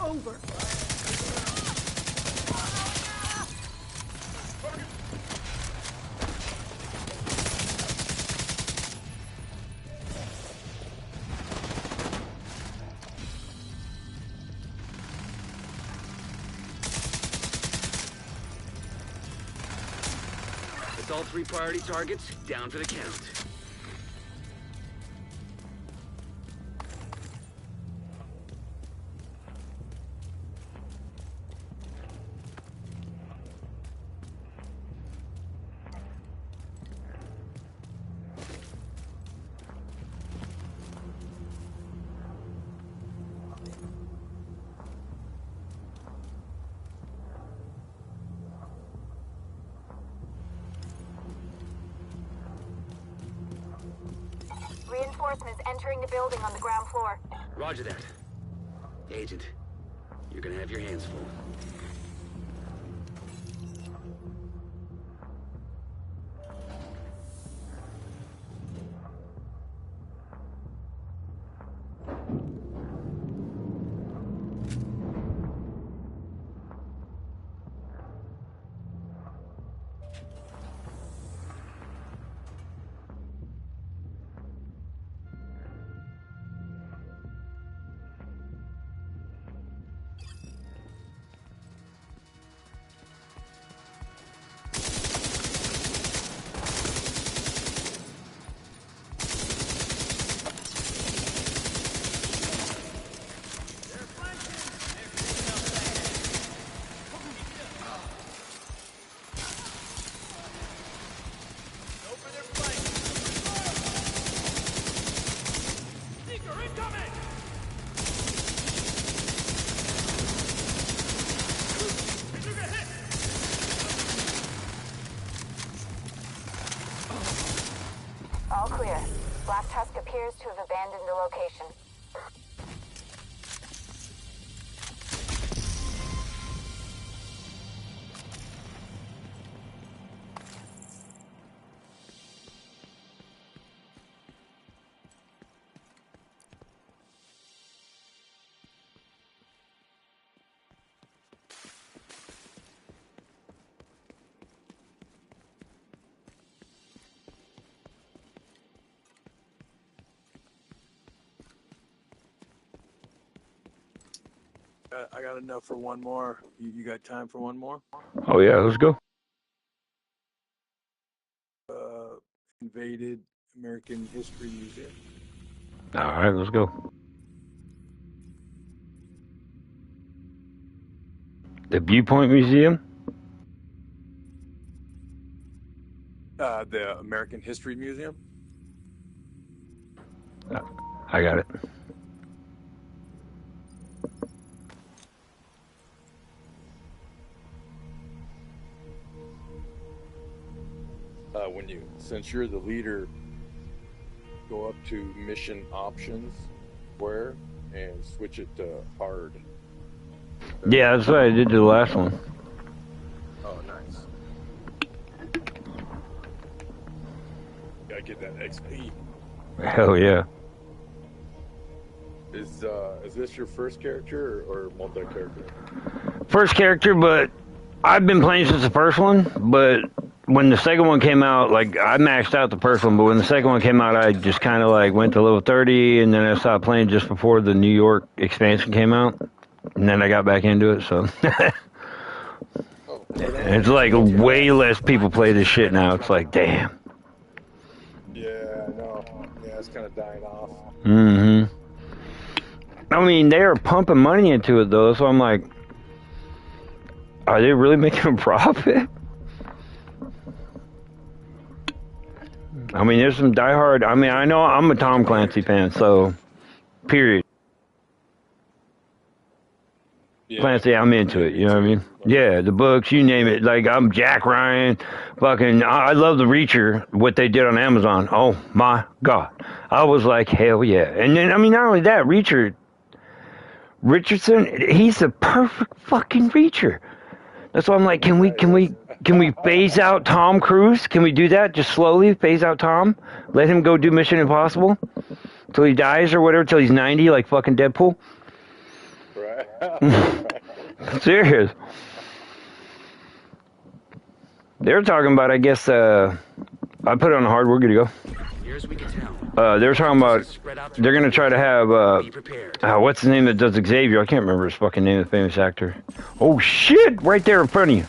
Over. It's all 3 priority targets down for the count. Reinforcements entering the building on the ground floor. Roger that. Agent, you're gonna have your hands full. Black Tusk appears to have abandoned the location. I got enough for one more. You got time for one more? Oh yeah, let's go. Invaded American History Museum. All right, let's go. The Viewpoint Museum? The American History Museum. I got it. Since you're the leader, go up to mission options square and switch it to hard. Yeah, that's what I did to the last one. Oh, nice. Gotta get that XP. Hell yeah. Is this your first character or multi-character? First character, but I've been playing since the first one, but when the second one came out, like, I maxed out the first one, but when the second one came out, I just kind of, like, went to level 30, and then I stopped playing just before the New York expansion came out, and then I got back into it, so. It's like way less people play this shit now. It's like, damn. Yeah, I know. Yeah, it's kind of dying off. Mm-hmm. I mean, they are pumping money into it, though, so I'm like, are they really making a profit? I mean, there's some diehard. I mean, I know I'm a Tom Clancy fan, so period. Yeah. Clancy, I'm into it. You know what I mean? Yeah, the books, you name it. Like, I'm Jack Ryan. Fucking, I love the Reacher. What they did on Amazon. Oh my God, I was like, hell yeah. And then, I mean, not only that, Richardson, he's the perfect fucking Reacher. That's why I'm like, can we phase out Tom Cruise? Can we do that? Just slowly phase out Tom? Let him go do Mission Impossible? Till he dies or whatever, till he's 90 like fucking Deadpool? Right. Serious. They're talking about, I guess, I put it on the hard, we're good to go. They're talking about, they're going to try to have, what's the name that does Xavier? I can't remember his fucking name, the famous actor. Oh shit, right there in front of you.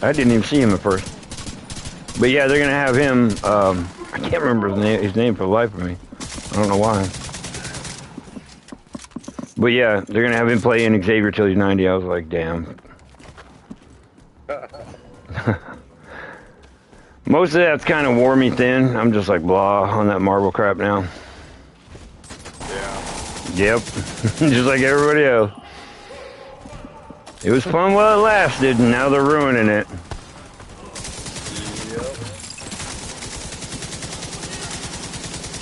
I didn't even see him at first. But yeah, they're going to have him, I can't remember his name for the life of me. I don't know why. But yeah, they're going to have him play in Xavier till he's 90. I was like, damn. Most of that's kind of wore me thin. I'm just like blah on that Marvel crap now. Yeah. Yep. Just like everybody else. It was fun while it lasted, and now they're ruining it. Yep.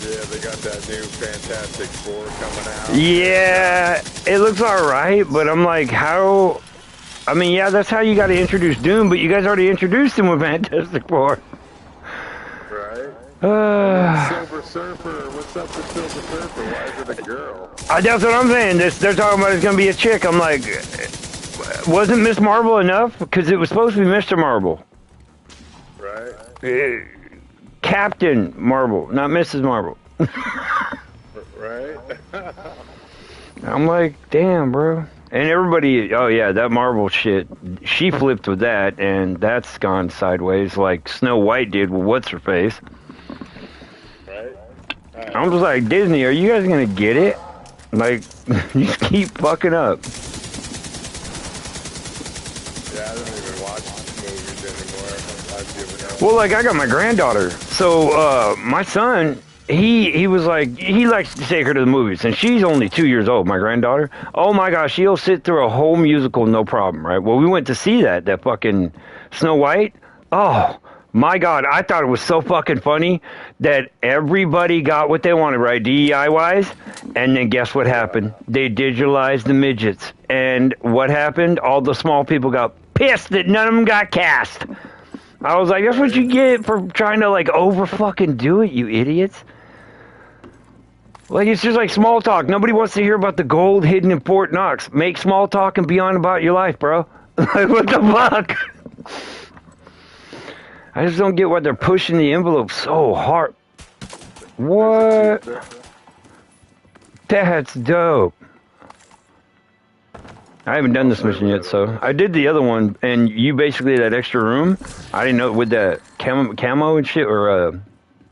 Yeah, they got that new Fantastic Four coming out. Yeah, it looks alright, but I'm like, how... I mean, yeah, that's how you got to introduce Doom, but you guys already introduced him with Fantastic Four. Right. Silver Surfer. What's up with Silver Surfer? Why is it a girl? That's what I'm saying. They're talking about it's going to be a chick. I'm like, wasn't Miss Marvel enough? Because it was supposed to be Mr. Marvel. Right. Captain Marvel, not Mrs. Marvel. Right. I'm like, damn, bro. And everybody, oh yeah, that Marvel shit, she flipped with that, and that's gone sideways like Snow White did with What's-Her-Face. Right. I'm just like, Disney, are you guys gonna get it? Like, you just keep fucking up. Yeah, I don't even watch movies anymore. I've given up. Well, like, I got my granddaughter, so, my son... He was like, he likes to take her to the movies, and she's only 2 years old, my granddaughter. Oh my gosh, she'll sit through a whole musical, no problem, right? Well, we went to see that fucking Snow White. Oh, My God, I thought it was so fucking funny that everybody got what they wanted, right? DEI wise. And then guess what happened? They digitalized the midgets. And what happened? All the small people got pissed that none of them got cast. I was like, that's what you get for trying to like over fucking do it, you idiots. Like, it's just like small talk. Nobody wants to hear about the gold hidden in Fort Knox. Make small talk and be on about your life, bro. Like, what the fuck? I just don't get why they're pushing the envelope so hard. What? That's dope. I haven't done this mission yet, so I did the other one, and you basically that extra room. I didn't know with that camo and shit, or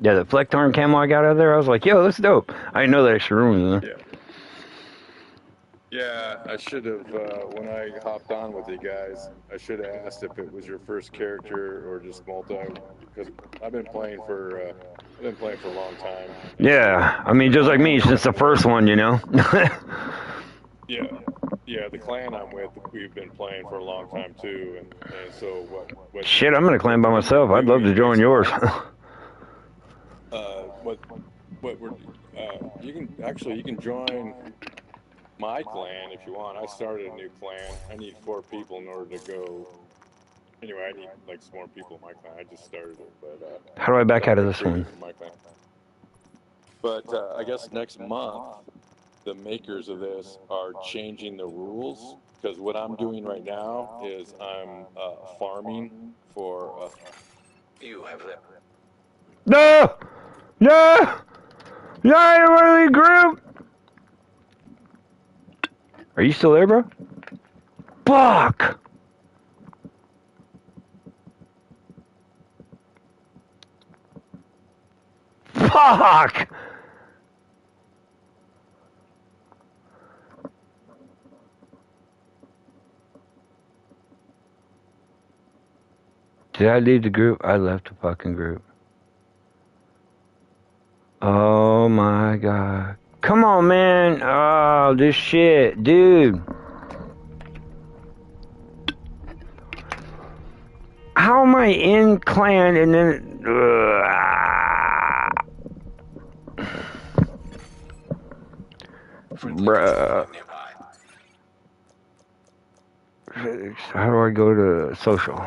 yeah, the Flectarn camo I got out of there. I was like, yo, that's dope. I didn't know that extra room was there. Yeah, I should have, when I hopped on with you guys, I should have asked if it was your first character or just multi, because I've been playing for a long time. Yeah, I mean, just like me, since the first one, you know? Yeah, the clan I'm with, we've been playing for a long time too, and so what Shit, I'm gonna clan by myself. I'd love to join yours. what we're, you can join my clan if you want. I started a new clan. I need 4 people in order to go. Anyway, I need like some more people in my clan. I just started it, but How do I back out of this one? But I guess next month, the makers of this are changing the rules, because what I'm doing right now is I'm farming for. You have left. No! No! No, I don't want to leave group! Are you still there, bro? Fuck! Fuck! Did I leave the group? I left the fucking group. Oh my God. Come on, man. Oh, this shit. Dude. How am I in clan and then... Bruh. How do I go to social?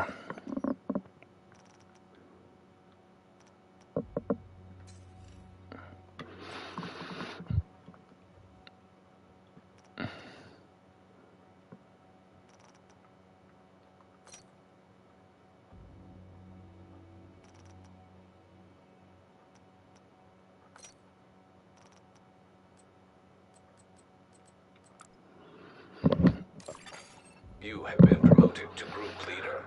You have been promoted to group leader.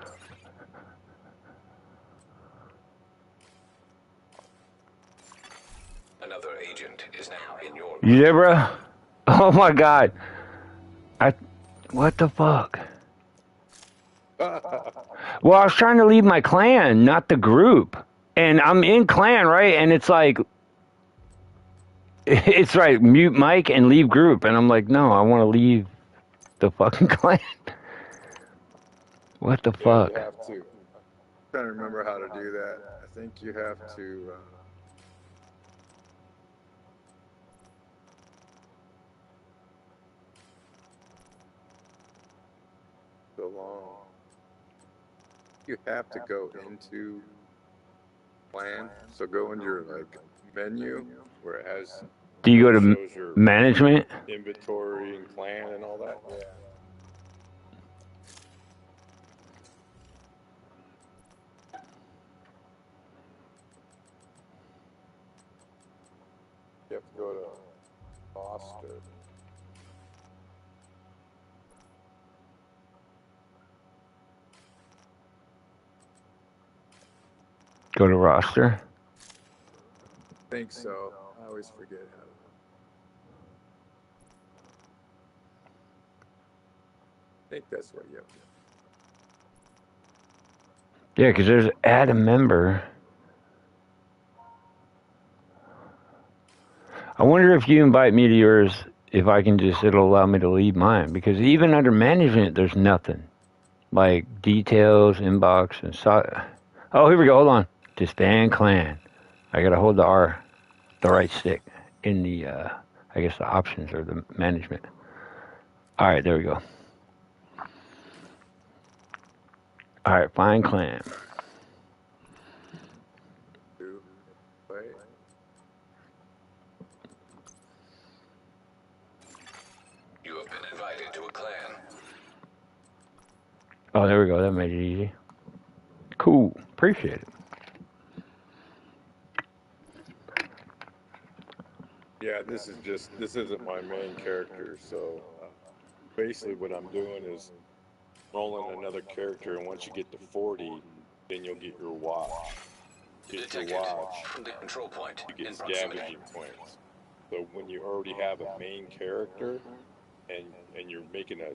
Another agent is now in your group. You there, bro? Oh my God. What the fuck? Well, I was trying to leave my clan, not the group. And I'm in clan, right? And it's like, it's right, mute mic and leave group. And I'm like, no, I want to leave the fucking clan. What the fuck? You have to. I'm trying to remember how to do that. I think you have to. So long. You have to go into clan. So go in your like menu where it has. Do you go to management? Inventory and clan and all that. Yeah. You have to go to roster. Go to roster? I think so. I always forget how to. I think that's what you have to do. Yeah, because there's add a member. I wonder if you invite me to yours, if I can just, it'll allow me to leave mine. Because even under management, there's nothing. Like details, inbox, and so. Oh, here we go. Hold on. Disband clan. I gotta hold the right stick in the, I guess the options or the management. All right, there we go. All right, find clan. Wait. You have been invited to a clan. Oh, there we go. That made it easy. Cool. Appreciate it. Yeah, this isn't my main character, so basically what I'm doing is rolling another character, and once you get to 40, then you'll get your watch. Get your watch, From the control point you get in proximity. scavenging points. So when you already have a main character, and you're making a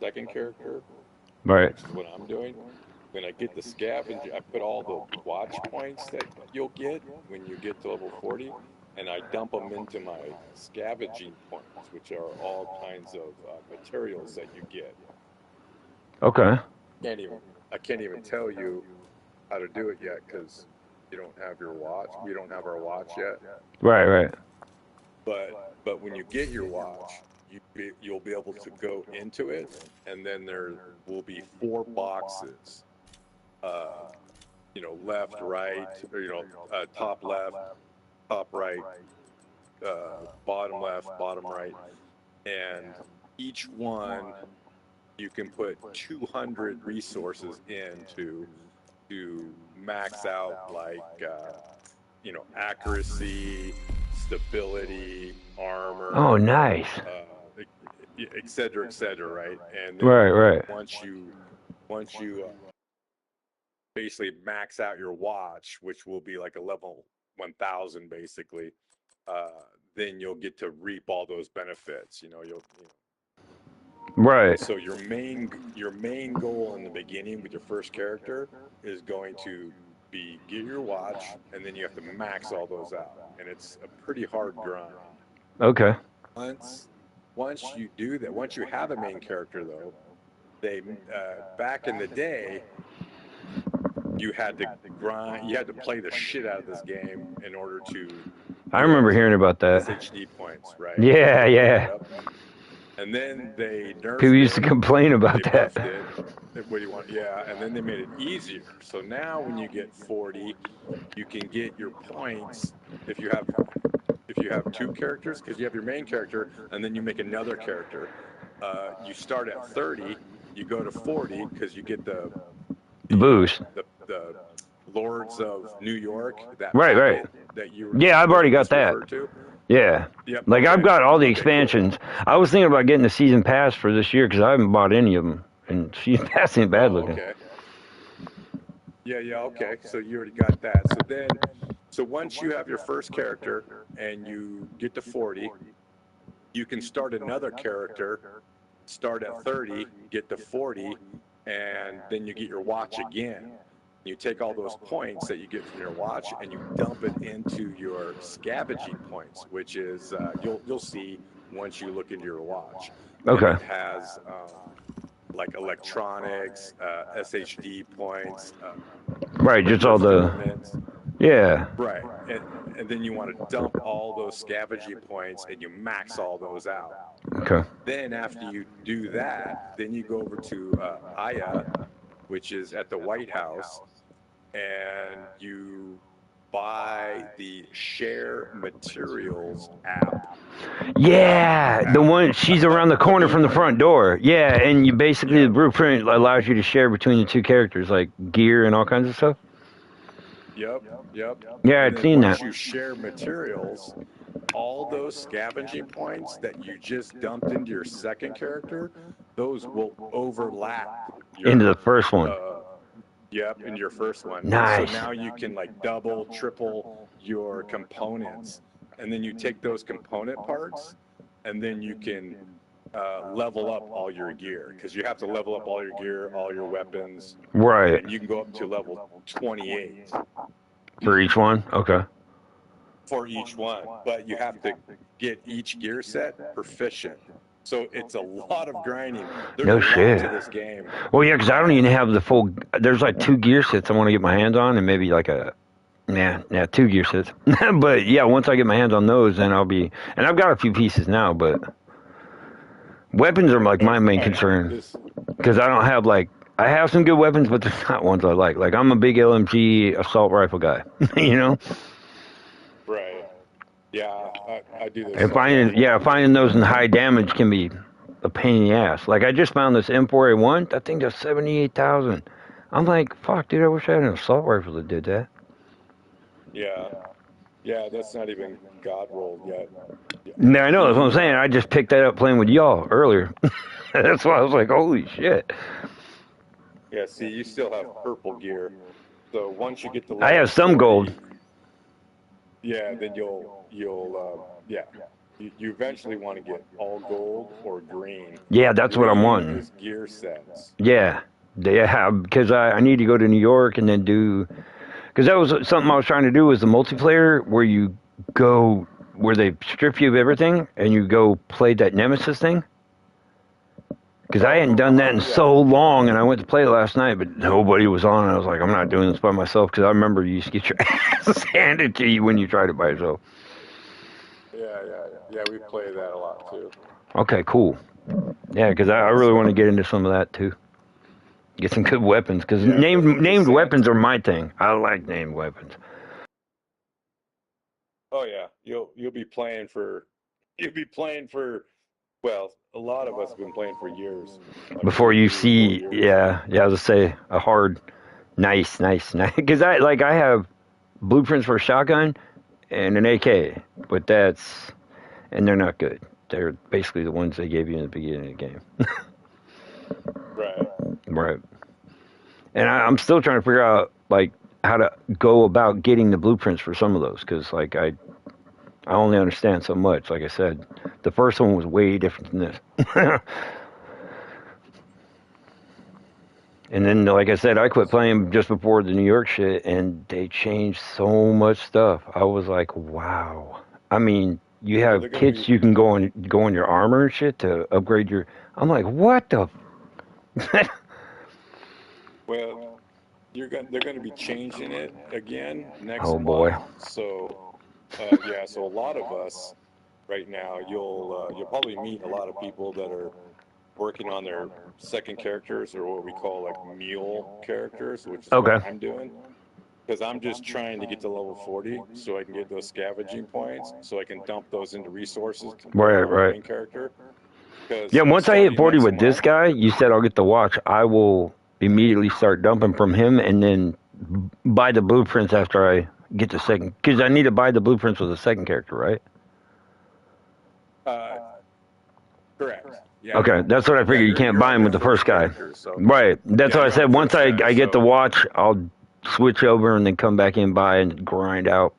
second character, Right. which is what I'm doing, when I get the scavenger, I put all the watch points that you'll get when you get to level 40, and I dump them into my scavenging points, which are all kinds of materials that you get. Okay. I can't even tell you how to do it yet because you don't have your watch. We don't have our watch yet. Right, right. But when you get your watch, you'll be able to go into it, and then there will be 4 boxes. Left, right, or top left, top right, bottom left, bottom right, and each one you can put 200 resources into to max out, like accuracy, stability, armor. Oh, nice. Et cetera, right? And then Right. once you basically max out your watch, which will be like a level 1000 basically, then you'll get to reap all those benefits. Right. So your main goal in the beginning with your first character is going to be get your watch, and then you have to max all those out, and it's a pretty hard grind. Okay. Once you do that, once you have a main character, though, they back in the day, you had to grind, you had to play the shit out of this game in order to I remember hearing about that. SHD points, right? Yeah. Yep. And then they nerfed People used to it. complain about They that. buffed it. What do you want? Yeah, and then they made it easier. So now when you get 40, you can get your points if you have 2 characters, because you have your main character and then you make another character. You start at 30, you go to 40 because you get the boost. The Lords of New York, that Right. packet that you Yeah, I've already got that. to. Yeah. Yep, Like, okay. I've got all the Okay, expansions. Cool. I was thinking about getting the season pass for this year because I haven't bought any of them. And season pass ain't bad looking. Okay. Yeah, okay. So you already got that. So once you have your first character and you get to 40, you can start another character, start at 30, get to 40, and then you get your watch again. You take all those points that you get from your watch and you dump it into your scavenging points, which is you'll see once you look into your watch. Okay. And it has like electronics, SHD points. Right, just all the filaments. Yeah. Right, and then you want to dump all those scavenging points and you max all those out. Okay. Then after you do that, then you go over to Aya, which is at the White House, and you buy the Share Materials app. Yeah, the one, she's around the corner from the front door. Yeah, and you basically, the blueprint allows you to share between the 2 characters, like gear and all kinds of stuff. Yep. Yeah, I'd seen that. Once you share materials, all those scavenging points that you just dumped into your second character, those will overlap into the first one. Yep, in your first one. Nice. So now you can like double, triple your components, and then you take those component parts, and then you can level up all your gear, because you have to level up all your gear, all your weapons. Right. And you can go up to level 28. For each one? Okay. For each one, but you have to get each gear set proficient. So it's a lot of grinding. There's No a shit. lot to this game. Well, yeah, because I don't even have the full. There's like 2 gear sets I want to get my hands on, and maybe like a. Yeah, 2 gear sets. But yeah, once I get my hands on those, then I'll be. And I've got a few pieces now, but weapons are like my main concern. Because I don't have like. I have some good weapons, but they're not ones I like. Like, I'm a big LMG assault rifle guy, you know? Right. Yeah, I do this. And finding those in high damage can be a pain in the ass. Like, I just found this M4A1. That thing does 78,000. I'm like, fuck, dude, I wish I had an assault rifle that did that. Yeah. Yeah, that's not even God rolled yet. Yeah. Yeah, I know, that's what I'm saying. I just picked that up playing with y'all earlier. That's why I was like, holy shit. Yeah, see, you still have purple gear. So once you get the level I have some 40, gold. Yeah, then you'll you eventually want to get all gold or green. Yeah, that's what I'm wanting. Is gear sets. Yeah, because I need to go to New York and then do, because that was something I was trying to do, was the multiplayer where you go, where they strip you of everything and you go play that Nemesis thing. Because I hadn't done that in so long, and I went to play it last night, but nobody was on. I was like, I'm not doing this by myself, because I remember you used to get your ass handed to you when you tried it by yourself. Yeah, we play that a lot too. Okay, cool. Yeah, because I really want to get into some of that too. Get some good weapons, because named weapons are my thing. I like named weapons. Oh yeah, you'll be playing for, well, a lot of us have been playing for years. Like Before you see, I was gonna say a hard, nice, because I have blueprints for a shotgun and an AK, but and they're not good. They're basically the ones they gave you in the beginning of the game. Right. And I'm still trying to figure out like how to go about getting the blueprints for some of those, because like I only understand so much. Like I said, the first one was way different than this. And then, like I said, I quit playing just before the New York shit, and they changed so much stuff. I was like, wow. I mean, you have kits you can go on your armor and shit to upgrade your. I'm like, what the? Well, they're going to be changing it again next month. Boy. So, so a lot of us right now, you'll probably meet a lot of people that are working on their second characters, or what we call like mule characters, which is what I'm doing. Because I'm just trying to get to level 40 so I can get those scavenging points, so I can dump those into resources to my main character. Yeah, once I hit 40 with this guy, you said I'll get the watch. I will immediately start dumping from him and then buy the blueprints after I get the second. Because I need to buy the blueprints with the second character, right? Correct. Yeah. Okay, that's what I figured. You can't buy him with the first guy. Right. That's what I said. Once I get the watch, I'll switch over and then come back in, buy, and grind out.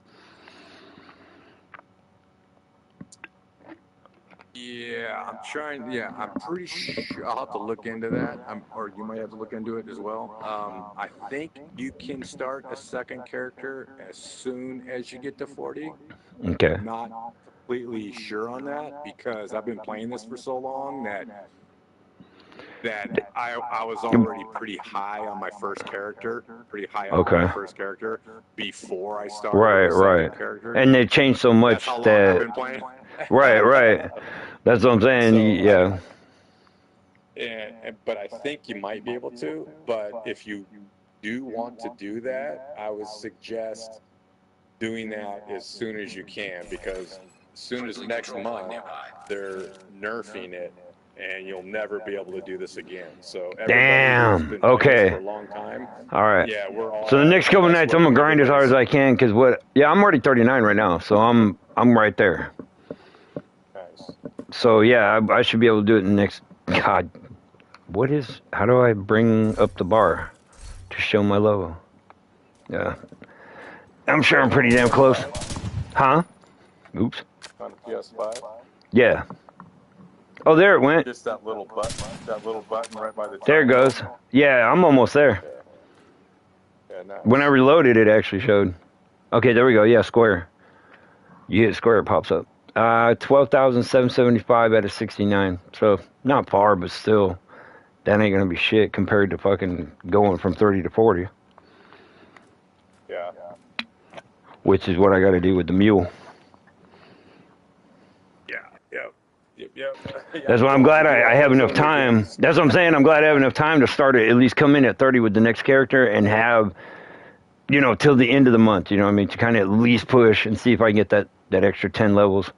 Yeah, I'm pretty sure I'll have to look into that. Or you might have to look into it as well. I think you can start a second character as soon as you get to 40. Okay. I'm not completely sure on that, because I've been playing this for so long that I was already pretty high on my first character, before I started the second character. And they changed so much That's how long that. I've been playing. Right. That's what I'm saying. So, but I think you might be able to. But if you do want to do that, I would suggest doing that as soon as you can, because as soon as next month they're nerfing it, and you'll never be able to do this again. So damn. Been Okay. for a long time. All right. Yeah, we're all. So the next couple nights, I'm gonna grind as hard as I can, because I'm already 39 right now, so I'm right there. Nice. So yeah, I should be able to do it in the next. God, how do I bring up the bar to show my logo? Yeah, I'm sure I'm pretty damn close. Huh? Oops. On the PS5. Yeah. Oh, there it went. Just that little button right by the top. There it goes. Yeah, I'm almost there. Yeah, nice. When I reloaded, it actually showed. Okay, there we go. Yeah, square. You hit square, it pops up. 12,775 out of 69. So not far, but still, that ain't gonna be shit compared to fucking going from 30 to 40. Yeah. Which is what I got to do with the mule. Yep. That's why I'm glad I have enough time. That's what I'm saying. I'm glad I have enough time to start at least come in at 30 with the next character and have, till the end of the month, you know what I mean, to kind of at least push and see if I can get that extra 10 levels.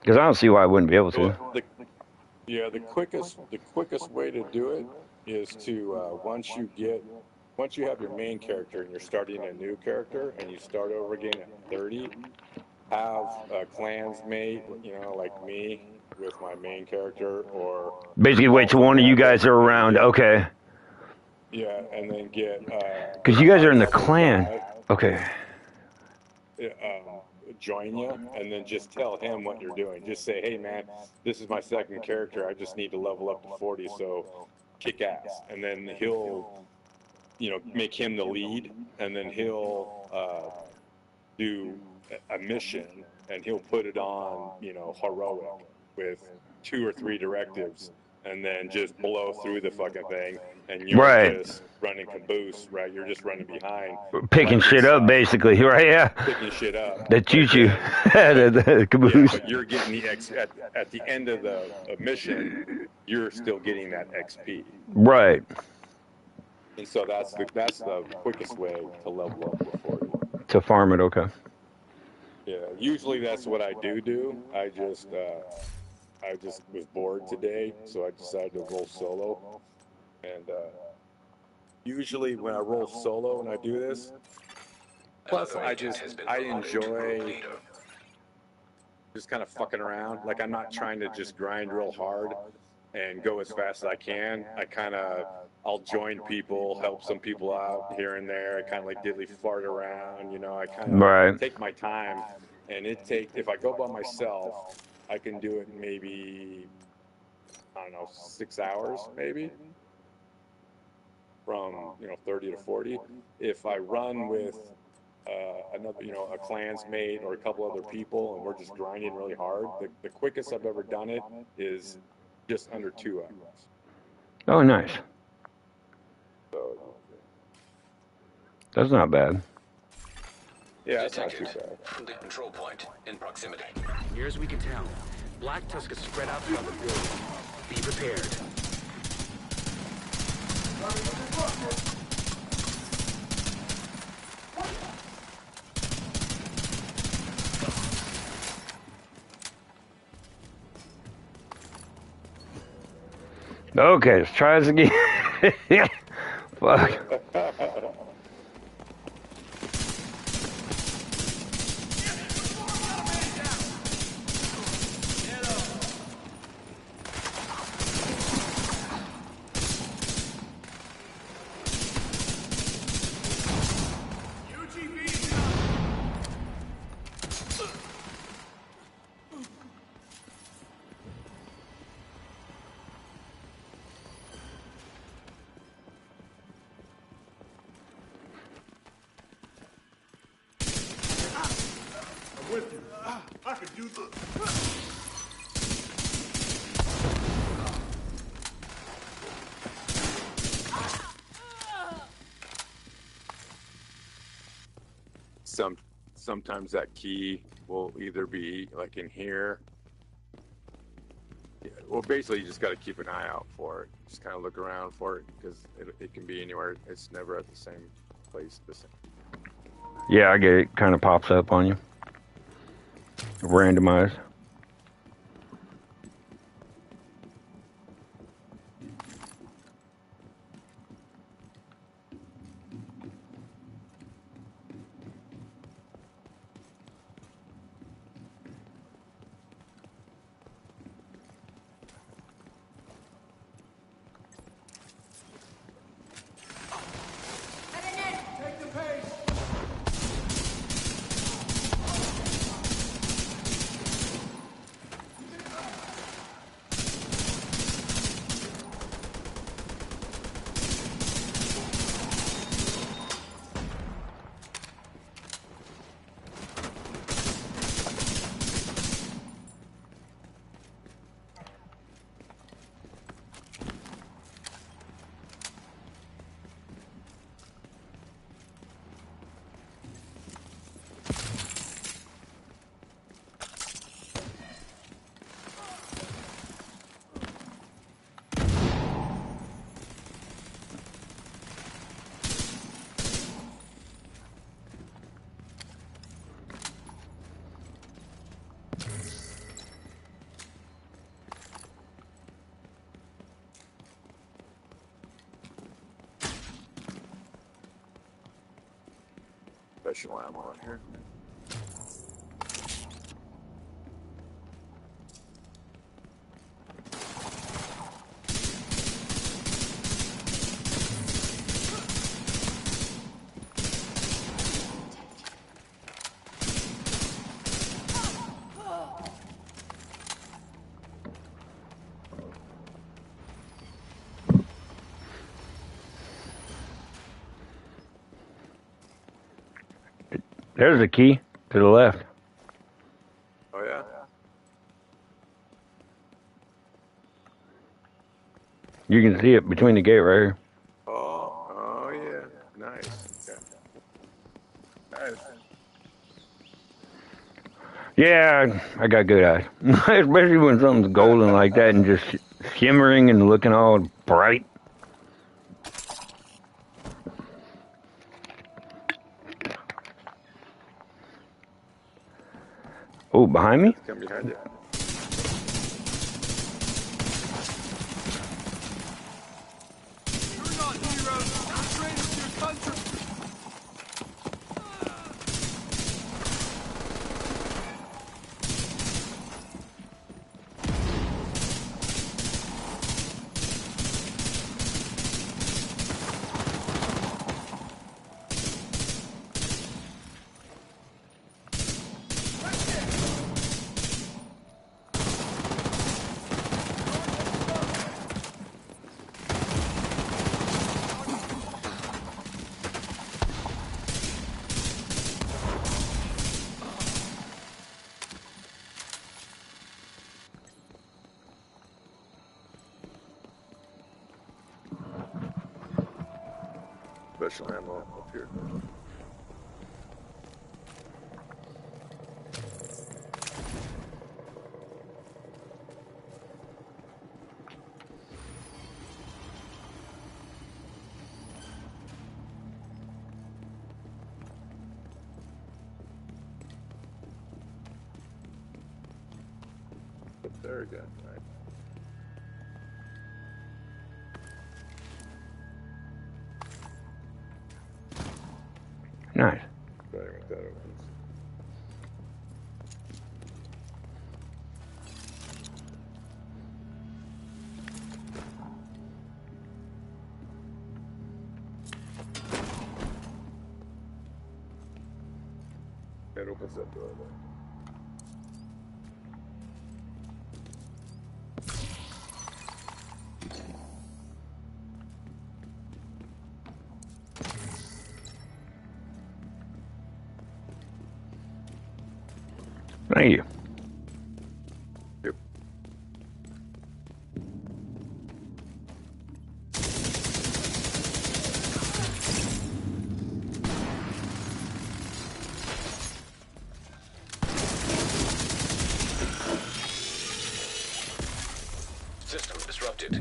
Because I don't see why I wouldn't be able to. The quickest way to do it is to once you have your main character and you're starting a new character and you start over again at 30, have a clansmate, like me with my main character, or basically wait till one of you guys are around. Okay. Yeah, and then get because you guys are in the clan. Okay. Join you, and then just tell him what you're doing. Just say, hey man, this is my second character. I just need to level up to 40, so kick ass. And then he'll, make him the lead, and then he'll do a mission, and he'll put it on, heroic with 2 or 3 directives, and then just blow through the fucking thing, and you're just running caboose, right? You're just running behind. Picking shit up, basically, right? Yeah. Picking shit up. The choo-choo. The caboose. Yeah, but you're getting the at the end of the mission, you're still getting that XP. Right. And so that's the quickest way to level up to 40. To farm it, okay. Yeah, usually that's what I do. I just was bored today, so I decided to roll solo. And usually when I roll solo and I do this, plus I enjoy just kind of fucking around. Like, I'm not trying to just grind real hard and go as fast as I can. I'll join people, help some people out here and there. I kind of like diddly fart around, I kind of take my time. And if I go by myself, I can do it in maybe, 6 hours, maybe, from, 30 to 40. If I run with another, a clansmate or a couple other people, and we're just grinding really hard, the quickest I've ever done it is just under 2 hours. Oh, nice. So, that's not bad. Yeah, it's not too bad. Friendly control point in proximity. Near as we can tell, Black Tusk is spread out throughout the building. Be prepared. Okay, let's try this again. Fuck. With you. I could do this. Sometimes that key will either be like in here. Yeah, well, basically, you just got to keep an eye out for it. Just kind of look around for it, because it can be anywhere. It's never at the same place. Yeah, I get it. Kind of pops up on you. Randomized. Special ammo in here. There's a key to the left. Oh yeah. You can see it between the gate right here. Oh yeah. Nice. Okay. Nice. Yeah, I got good eyes. Especially when something's golden like that and just shimmering and looking all bright. Oh, behind me? Come behind you. You're not heroes. You're traitors to your country. Special ammo up here. Up there again. Right. Nice. Better with that opens. It opens that door there. Thank you. Yep. System disrupted.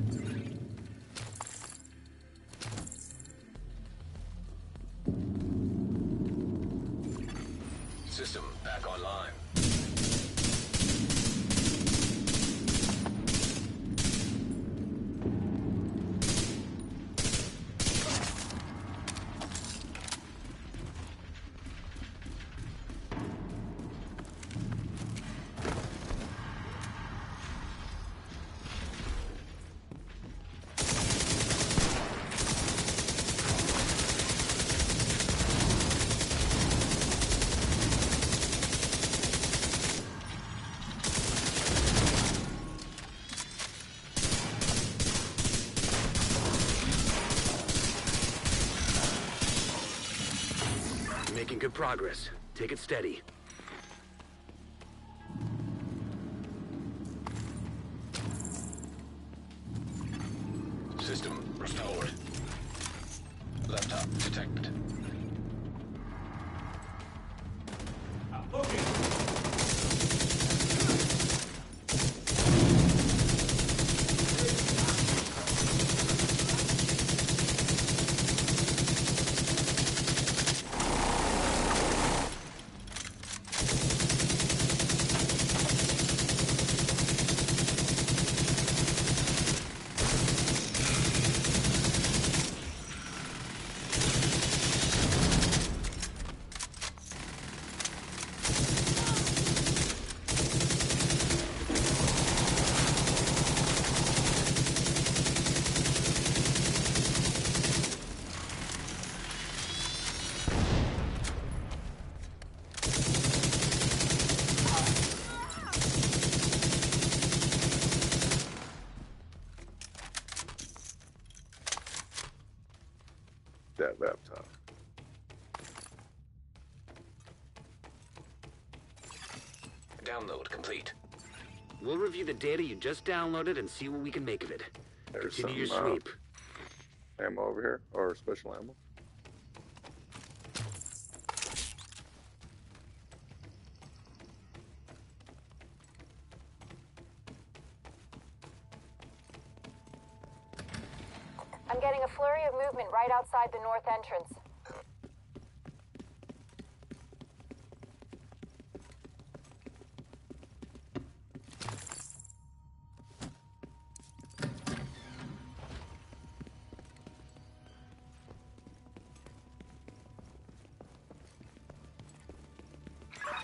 System back online. Making good progress. Take it steady. System restored. Laptop detected. that laptop. Download complete. We'll review the data you just downloaded and see what we can make of it. There's Continue some your sweep. ammo over here, or special ammo. I'm getting a flurry of movement right outside the north entrance.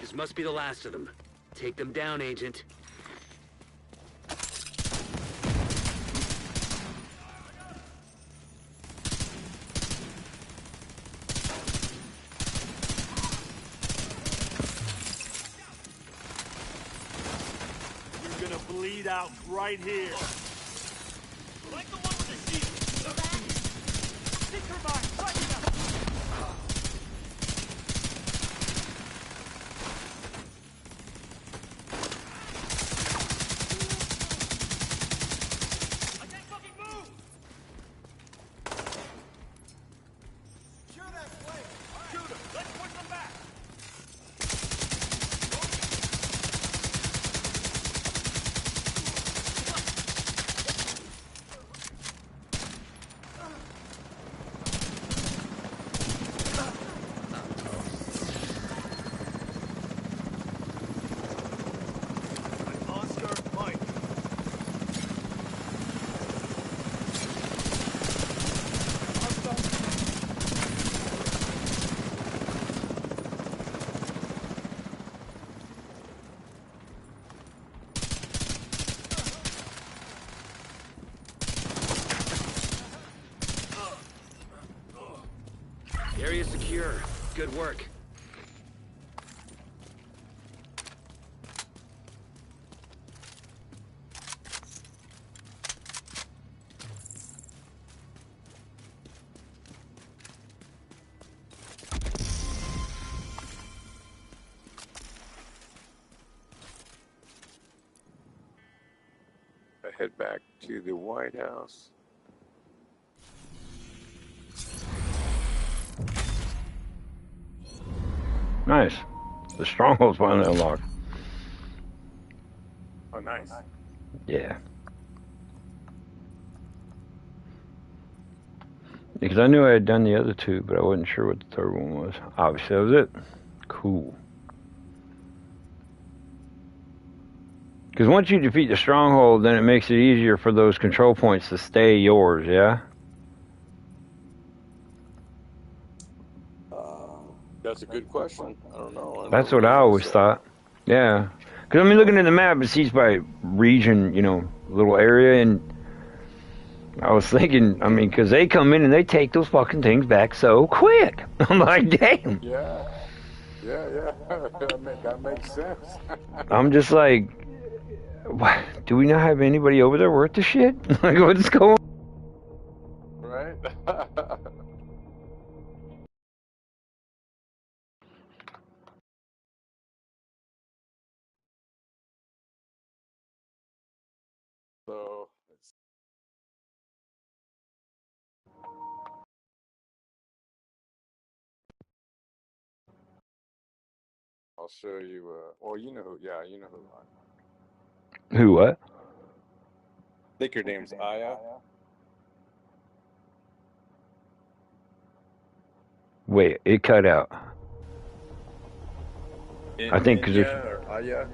This must be the last of them. Take them down, Agent. You're gonna bleed out right here. Like the one with the sheet. Go back. Tinker mine, right enough. Area secure. Good work. I head back to the White House. Nice. The stronghold's finally unlocked. Oh, nice. Yeah. Because I knew I had done the other two, but I wasn't sure what the third one was. Obviously, that was it. Cool. Because once you defeat the stronghold, then it makes it easier for those control points to stay yours, yeah? That's a good question. I don't know. That's what I always thought. Yeah. Because, I mean, looking at the map, it sees by region, you know, little area, and I was thinking, I mean, because they come in and they take those fucking things back so quick. I'm like, damn. Yeah. That makes sense. I'm just like, what? Do we not have anybody over there worth the shit? Like, what's going on? Right? So, I'll show you, well, you know who, yeah, you know who. Who, what? I think your name's Aya. Wait, it cut out. I think because or Aya.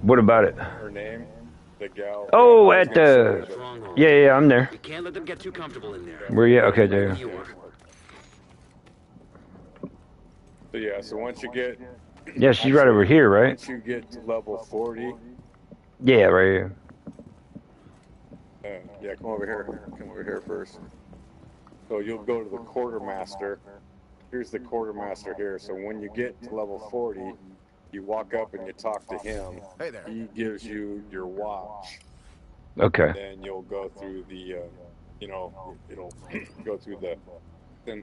What about it? Her name, the gal. Oh, at the. Yeah, I'm there. We can't let them get too comfortable in there. Where you? Okay, there. So yeah, so once you get. Yeah, she's right over here, right? Once you get to level 40. Yeah, right here. Yeah, come over here. Come over here first. So you'll go to the quartermaster. Here's the quartermaster here. So when you get to level 40, you walk up and you talk to him. Hey there. He gives you your watch. Okay. Then you'll go through the you know, it'll go through the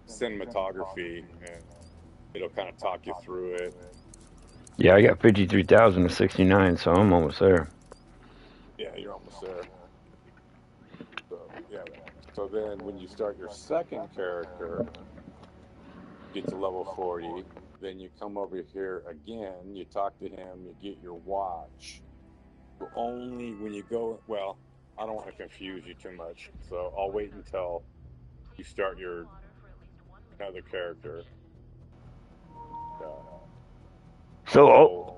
cinematography and it'll kind of talk you through it. Yeah, I got 53,000 to 69, so I'm almost there. Yeah, you're almost there. So yeah. So then when you start your second character, get to level 40, then you come over here again, you talk to him, you get your watch. Only when you go, well, I don't want to confuse you too much, so I'll wait until you start your another character. So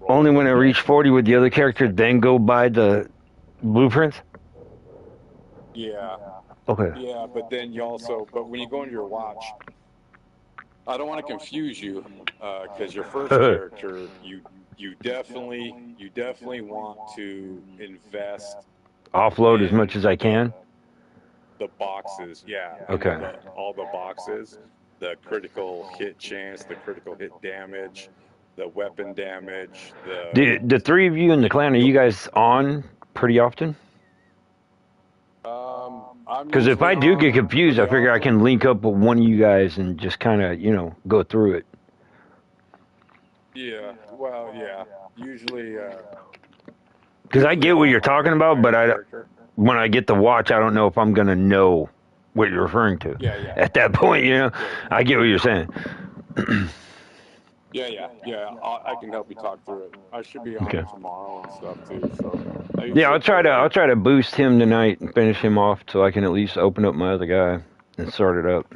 only when I reach 40 with the other character, then go by the blueprints? Yeah. Okay. Yeah, but then you also, but when you go into your watch, I don't want to confuse you, because your first character, you definitely want to invest Offload as in much as I can? the boxes, yeah. Okay. All the boxes, the critical hit chance, the critical hit damage, the weapon damage, The three of you in the clan, are you guys on pretty often? I'm Because if usually I do get on confused, I pretty figure I often. can link up with one of you guys and just kind of, go through it. Yeah, well, yeah. Usually, Because I get what I'm you're on talking a about, higher but character. when I get the watch, I don't know if I'm going to know what you're referring to. Yeah, yeah. At that point, Yeah. I get what you're saying. Yeah. I can help you talk through it. I should be on Okay. tomorrow and stuff too. So I Yeah, usually I'll play. try to boost him tonight and finish him off so I can at least open up my other guy and start it up.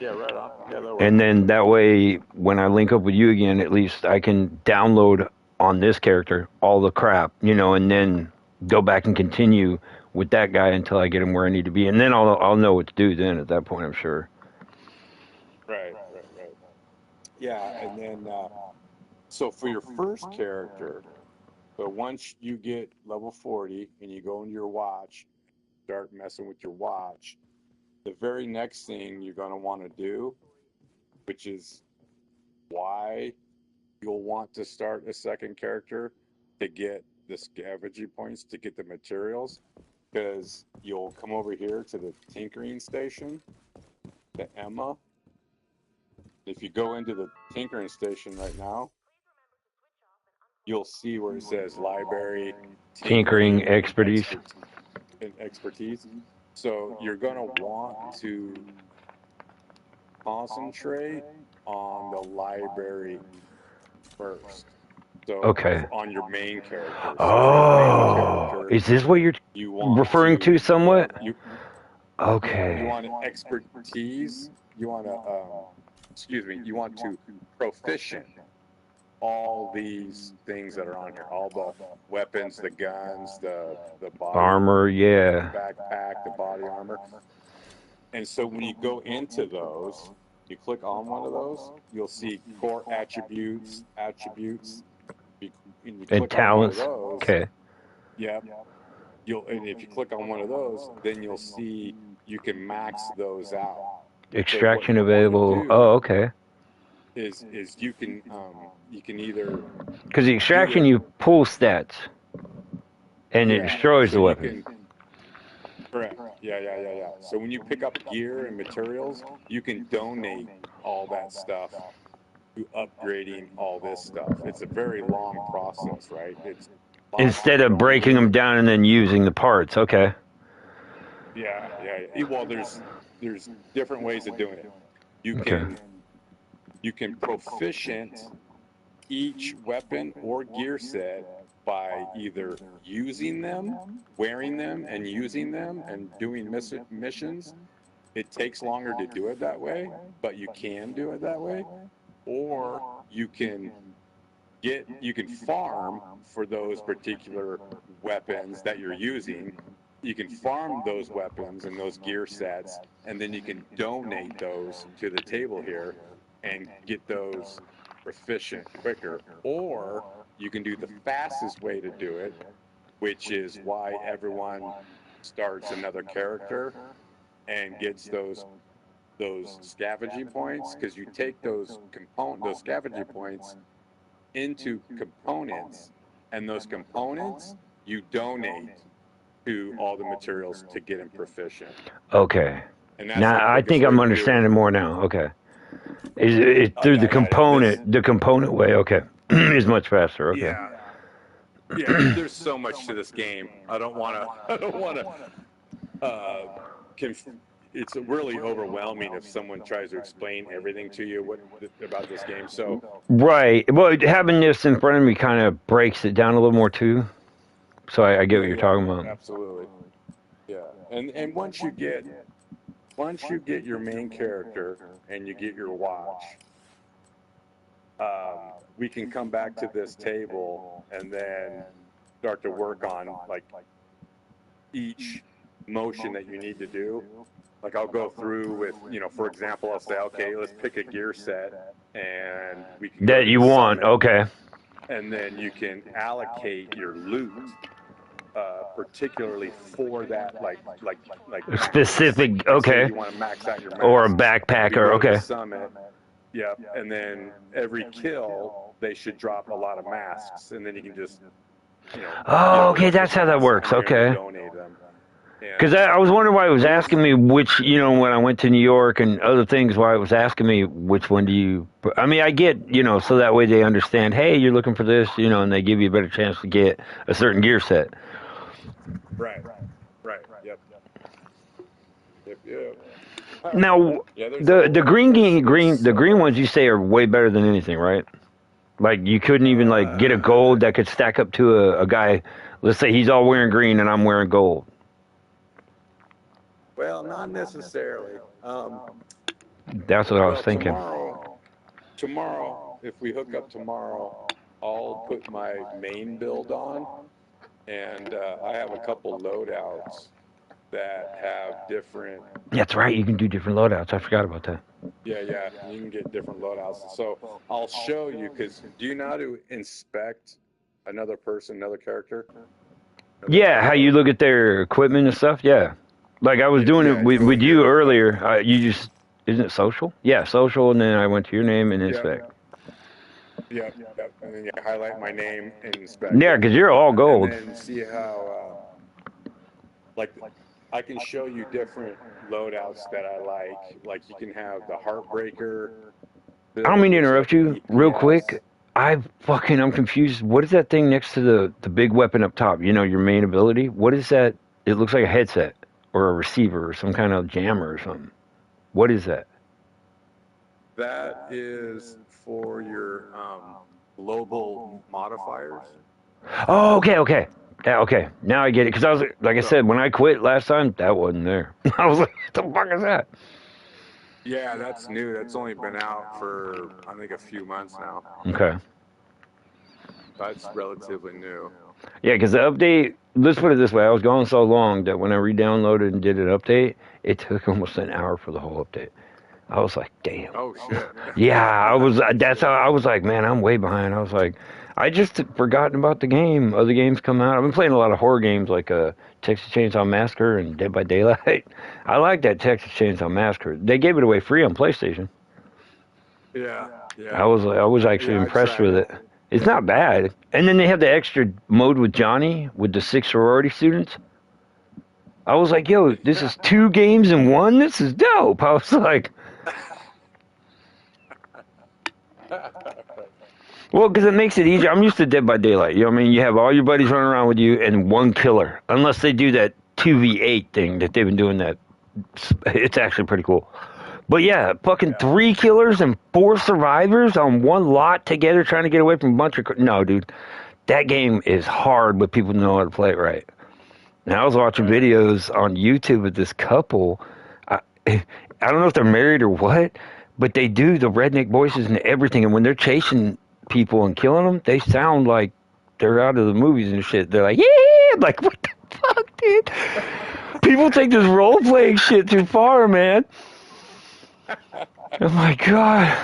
Yeah, right on. Yeah, that works. And then that way, when I link up with you again, at least I can download on this character all the crap, and then go back and continue with that guy until I get him where I need to be, and then I'll know what to do. Then at that point, I'm sure. Right. Yeah, and then so for your first character, so once you get level 40 and you go into your watch, start messing with your watch, the very next thing you're going to want to do, which is why you'll want to start a second character, to get the scavenging points, to get the materials, because you'll come over here to the tinkering station, to Emma. If you go into the tinkering station right now, you'll see where it says library, Tinkering tinkering, expertise. and expertise. So you're going to want to concentrate on the library first. So Okay. on your main character. So for your main Oh, character, is this what you're you want referring to somewhat? Okay. you want expertise. You want to you want to proficient all these things that are on here, all the weapons, the guns, the body Armor, yeah. backpack, the body armor. And so when you go into those, you click on one of those, you'll see core attributes. And you And click on one of talents. those. Okay. Yep. And if you click on one of those, then you'll see you can max those out. Extraction So what you want to available. do Oh, okay. is you can either Because the do extraction, it. you pull stats, and it Yeah. destroys So the you weapon. can. Correct. Yeah. So when you pick up gear and materials, you can donate all that stuff to upgrading all this stuff. It's a very long process, right? It's lots Instead of of breaking them donating. down and then using the parts. Okay. Yeah. Well, there's different ways of doing it. You Okay. can proficient each weapon or gear set by either using them, wearing them, and using them, and doing missions. It takes longer to do it that way, but you can do it that way. Or you can farm for those particular weapons that you're using. You can farm those weapons and those gear sets, and then you can donate those to the table here and get those proficient quicker. Or you can do the fastest way to do it, which is why everyone starts another character and gets those scavenging points, because you take those scavenging points into components, and those components you donate to all the materials to get him proficient. Okay. And that's Now the I quickest think way I'm to do understanding it. more now. Okay. Is it through the component way? Okay. Is much faster. Okay. Yeah. Yeah, there's so much to this game. I don't want to. It's really overwhelming if someone tries to explain everything to you about this game. So Right. Well, having this in front of me kind of breaks it down a little more too. So I get what you're talking about. Absolutely. Yeah, and once you get your main character and you get your watch, we can come back to this table and then start to work on like each motion that you need to do. Like I'll go through with, for example, I'll say, okay, let's pick a gear set and we can go That to you the want. summit, Okay. and then you can allocate your loot particularly for that, like Specific. say Okay. you want to max out your mask, Or a backpacker. go to the Okay. summit. Yep, and then every kill they should drop a lot of masks, and then you can just Oh, okay. That's how that works. Okay. donate them. Because I was wondering why it was asking me which, when I went to New York and other things, why it was asking me which one do you. I mean, I get, so that way they understand, hey, you're looking for this, and they give you a better chance to get a certain gear set. Right. Yep. Now, the green ones you say are way better than anything, right? Like you couldn't even get a gold that could stack up to a guy. Let's say he's all wearing green and I'm wearing gold. Well, not necessarily. That's what I was thinking. Tomorrow, if we hook up tomorrow, I'll put my main build on, and I have a couple loadouts that have different. That's right. You can do different loadouts. I forgot about that. Yeah. You can get different loadouts. So I'll show you, because do you know how to inspect another character? Yeah, how you look at their equipment and stuff. Yeah. Like I was doing it with you earlier. You just, isn't it social? Yeah, social, and then I went to your name and inspect. Yep. And then you highlight my name and inspect. Yeah, because you're all gold. And then see how, I can show you different loadouts that I like. Like you can have the Heartbreaker. I don't mean to interrupt you real quick. I'm confused. What is that thing next to the big weapon up top? Your main ability? What is that? It looks like a headset or a receiver or some kind of jammer or something. What is that? That is for your global modifiers. Oh, okay. Okay, now I get it. Because I was, like I said, when I quit last time, that wasn't there. I was like, what the fuck is that? Yeah, that's new. That's only been out for, I think, a few months now. Okay. That's relatively new. Yeah, because the update, let's put it this way. I was gone so long that when I re-downloaded and did an update, it took almost an hour for the whole update. I was like, damn. Oh, shit. Yeah, that's how I was like, man, I'm way behind. I was like, I just forgotten about the game. Other games come out. I've been playing a lot of horror games like Texas Chainsaw Massacre and Dead by Daylight. I like that Texas Chainsaw Massacre. They gave it away free on PlayStation. Yeah. I was actually impressed with it. It's not bad. And then they have the extra mode with Johnny, with the 6 sorority students. I was like, yo, this is 2 games in 1? This is dope. I was like... Well, because it makes it easier. I'm used to Dead by Daylight. You know what I mean? You have all your buddies running around with you and 1 killer. Unless they do that 2v8 thing that they've been doing that. It's actually pretty cool. But yeah, fucking 3 killers and 4 survivors on 1 lot together trying to get away from a bunch of... No, dude. That game is hard, but people know how to play it right. Now, I was watching videos on YouTube of this couple. I don't know if they're married or what, but they do the redneck voices and everything. And when they're chasing people and killing them, they sound like they're out of the movies and shit. They're like, yeah! I'm like, what the fuck, dude? People take this role-playing shit too far, man. Oh, my God.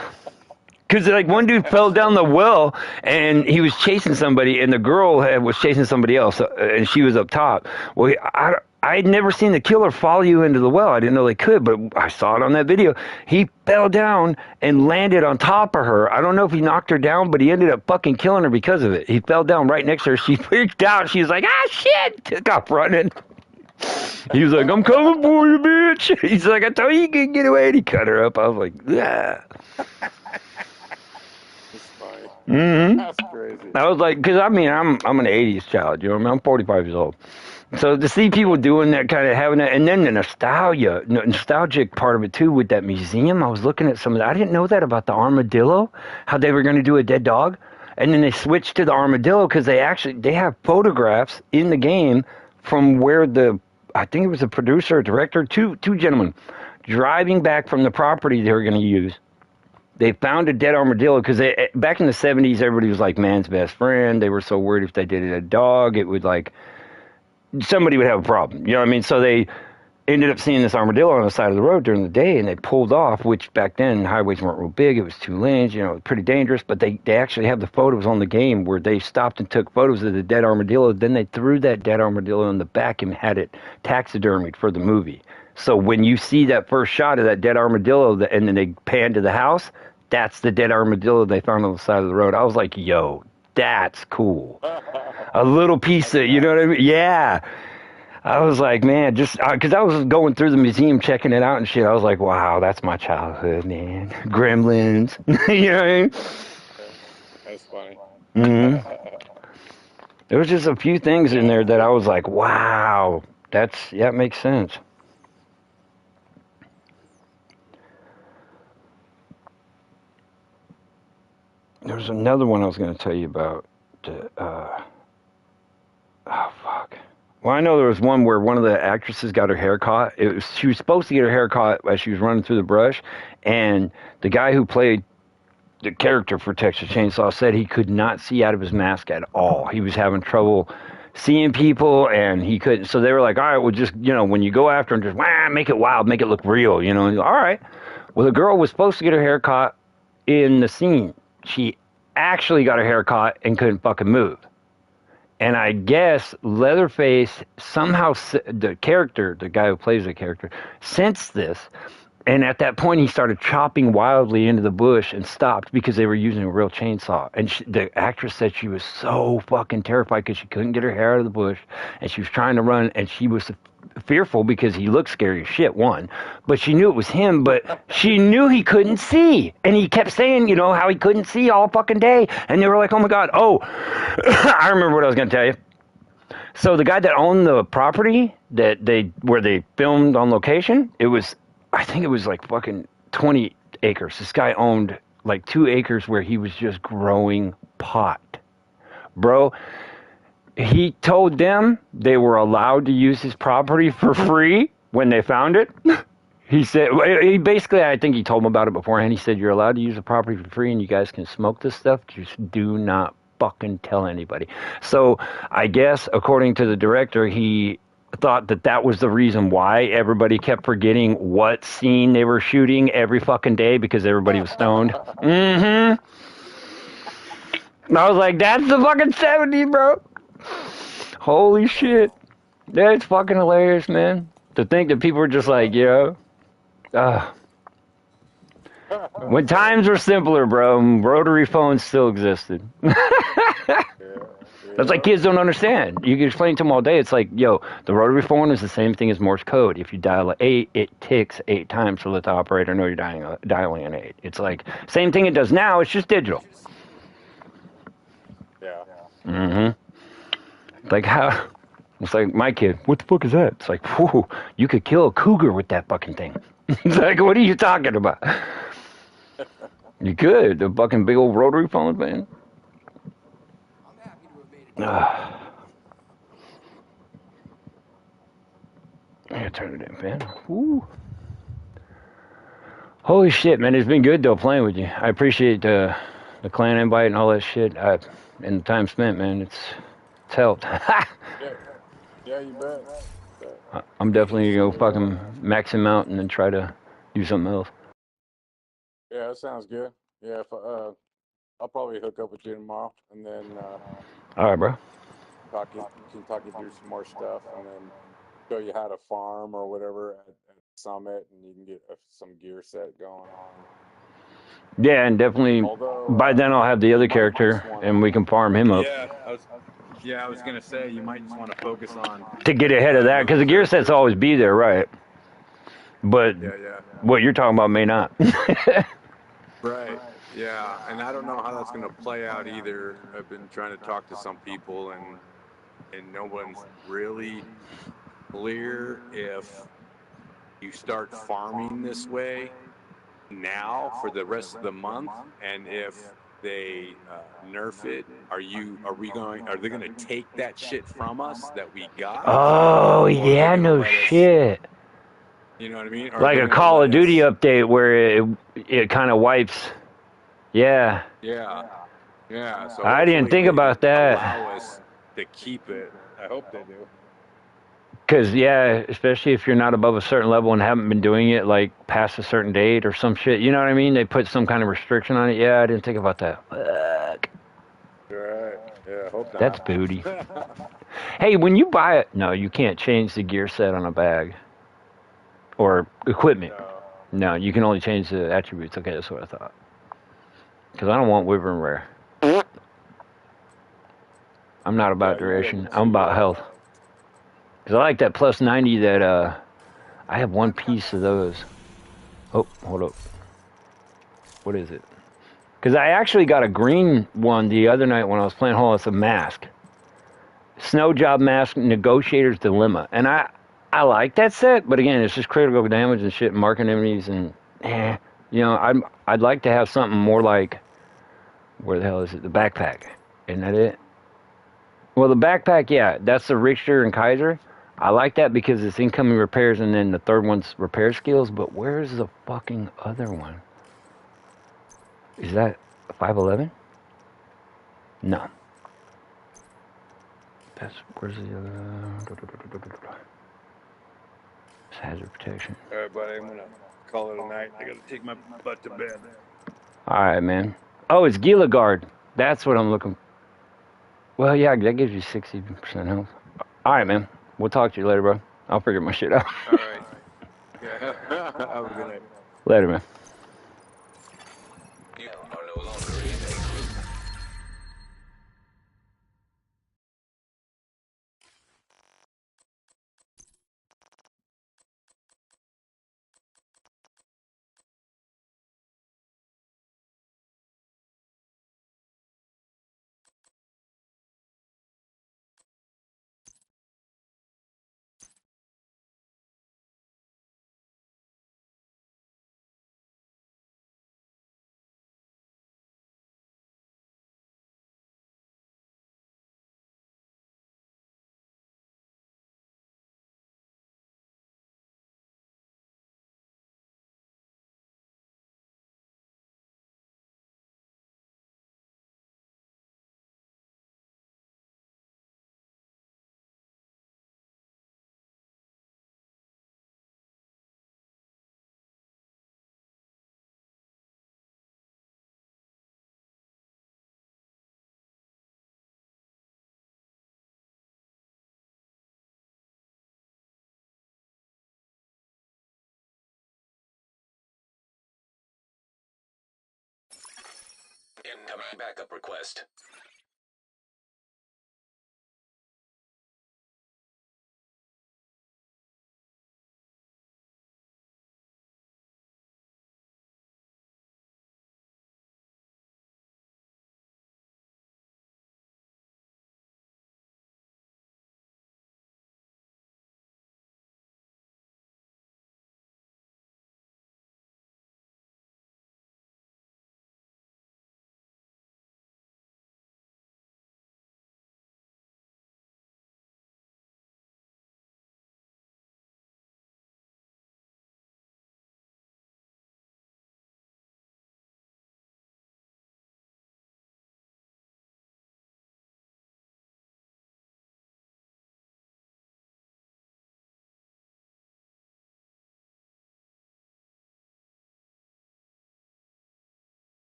Because, like, one dude fell down the well, and he was chasing somebody, and the girl was chasing somebody else, and she was up top. Well, I had never seen the killer follow you into the well. I didn't know they could, but I saw it on that video. He fell down and landed on top of her. I don't know if he knocked her down, but he ended up fucking killing her because of it. He fell down right next to her. She freaked out. She was like, ah, shit! Took off running. He was like, I'm coming for you, bitch. He's like, I told you could get away. And he cut her up. I was like, yeah. It's funny. Mm-hmm. That's crazy. I was like, because I mean, I'm an 80s child, you know what I mean? I'm 45 years old. So to see people doing that, kind of having that, and then the nostalgic part of it too with that museum, I was looking at some of that. I didn't know that about the armadillo, how they were going to do a dead dog. And then they switched to the armadillo because they have photographs in the game from where I think it was the producer or director, two gentlemen driving back from the property they were going to use. They found a dead armadillo because back in the 70s, everybody was like man's best friend. They were so worried if they did a dog, it would like, somebody would have a problem. You know what I mean? So they ended up seeing this armadillo on the side of the road during the day, and they pulled off, which back then highways weren't real big. It was 2 lanes, you know, pretty dangerous. But they actually have the photos on the game where they stopped and took photos of the dead armadillo. Then they threw that dead armadillo in the back and had it taxidermied for the movie. So when you see that first shot of that dead armadillo, and then they pan to the house, that's the dead armadillo they found on the side of the road. I was like, yo, that's cool. A little piece of, you know what I mean? Yeah. I was like, man, just because I was going through the museum checking it out and shit. I was like, wow, that's my childhood, man. Gremlins. You know what I mean? That's funny. Mm-hmm. There was just a few things in there that I was like, wow, that makes sense. There was another one I was going to tell you about. Oh, fuck. Well, I know there was one where one of the actresses got her hair caught. She was supposed to get her hair caught as she was running through the brush, and the guy who played the character for Texas Chainsaw said he could not see out of his mask at all. He was having trouble seeing people, and he couldn't. So they were like, all right, well, just, you know, when you go after him, just make it wild, make it look real, you know. And all right. Well, the girl was supposed to get her hair caught in the scene. She actually got her hair caught and couldn't fucking move. And I guess Leatherface somehow, the character, the guy who plays the character, sensed this. And at that point, he started chopping wildly into the bush and stopped because they were using a real chainsaw. And the actress said she was so fucking terrified because she couldn't get her hair out of the bush. And she was trying to run, and she was fearful because he looked scary as shit, one. But she knew it was him, but she knew he couldn't see. And he kept saying, you know, how he couldn't see all fucking day. And they were like, oh my God. Oh, I remember what I was going to tell you. So the guy that owned the property where they filmed on location, I think it was like fucking 20 acres. This guy owned like 2 acres where he was just growing pot. Bro, he told them they were allowed to use his property for free when they found it. He said, basically, I think he told them about it beforehand. He said, you're allowed to use the property for free and you guys can smoke this stuff. Just do not fucking tell anybody. So I guess, according to the director, he thought that was the reason why everybody kept forgetting what scene they were shooting every fucking day because everybody was stoned. Mm-hmm. I was like, that's the fucking 70s, bro. Holy shit. That's fucking hilarious, man. To think that people were just like, when times were simpler, bro, rotary phones still existed. That's like kids don't understand. You can explain to them all day. It's like, the rotary phone is the same thing as Morse code. If you dial an 8, it ticks 8 times to let the operator know you're dialing an 8. It's like, same thing it does now, it's just digital. Yeah. Mm-hmm. Like how, it's like my kid, what the fuck is that? It's like, whew, you could kill a cougar with that fucking thing. It's like, what are you talking about? You could, the fucking big old rotary phone, man. I gotta turn it in, man. Woo. Holy shit, man. It's been good, though, playing with you. I appreciate the clan invite and all that shit. And the time spent, man. It's helped. Yeah, you bet. I'm definitely going to go fucking max him out and then try to do something else. Yeah, that sounds good. Yeah, if I'll probably hook up with you tomorrow, and then all right, bro. Can talk you through some more stuff, and then show you how to farm or whatever at Summit, and you can get some gear set going on. Yeah, and definitely by then I'll have the other character, and we can farm him up. Yeah, Yeah, I was gonna say you might just want to focus on to get ahead of that, because the gear sets always be there, right? But yeah. what you're talking about may not. Right. Yeah, and I don't know how that's gonna play out either. I've been trying to talk to some people, and no one's really clear if you start farming this way now for the rest of the month, and if they nerf it, are they gonna take that shit from us that we got, Oh or are they yeah, gonna no let us? shit. You know what I mean? Or are Like they a gonna Call let of Duty us? update where it kind of wipes. Yeah. Yeah. So I didn't hopefully think they about that. allow us to keep it. I hope they do. Because, yeah, especially if you're not above a certain level and haven't been doing it, like, past a certain date or some shit. You know what I mean? They put some kind of restriction on it. Yeah, I didn't think about that. Fuck. Right. Yeah. Hope That's not. booty. Hey, when you buy it... No, you can't change the gear set on a bag. Or equipment. No, you can only change the attributes. Okay, that's what I thought. Because I don't want Wyvern Rare. I'm not about duration. I'm about health. Because I like that plus 90 that, I have one piece of those. Oh, hold up. What is it? Because I actually got a green one the other night when I was playing Hall. It's a mask. Snow Job Mask, Negotiator's Dilemma. And I like that set, but again, it's just critical damage and shit, marking enemies, and, you know, I'd like to have something more like, where the hell is it? The backpack. Isn't that it? Well, the backpack, yeah, that's the Richter and Kaiser. I like that because it's incoming repairs, and then the third one's repair skills, but where's the fucking other one? Is that 511? No. That's, where's the other? It's hazard protection. All right, buddy. I'm gonna call it a night. I gotta take my butt to bed. Alright, man. Oh, it's Gila Guard. That's what I'm looking for. Well, yeah, that gives you 60% health. Alright, man. We'll talk to you later, bro. I'll figure my shit out. All right. Yeah. Have a good night. Later, man. You are no longer in a group. Incoming backup request.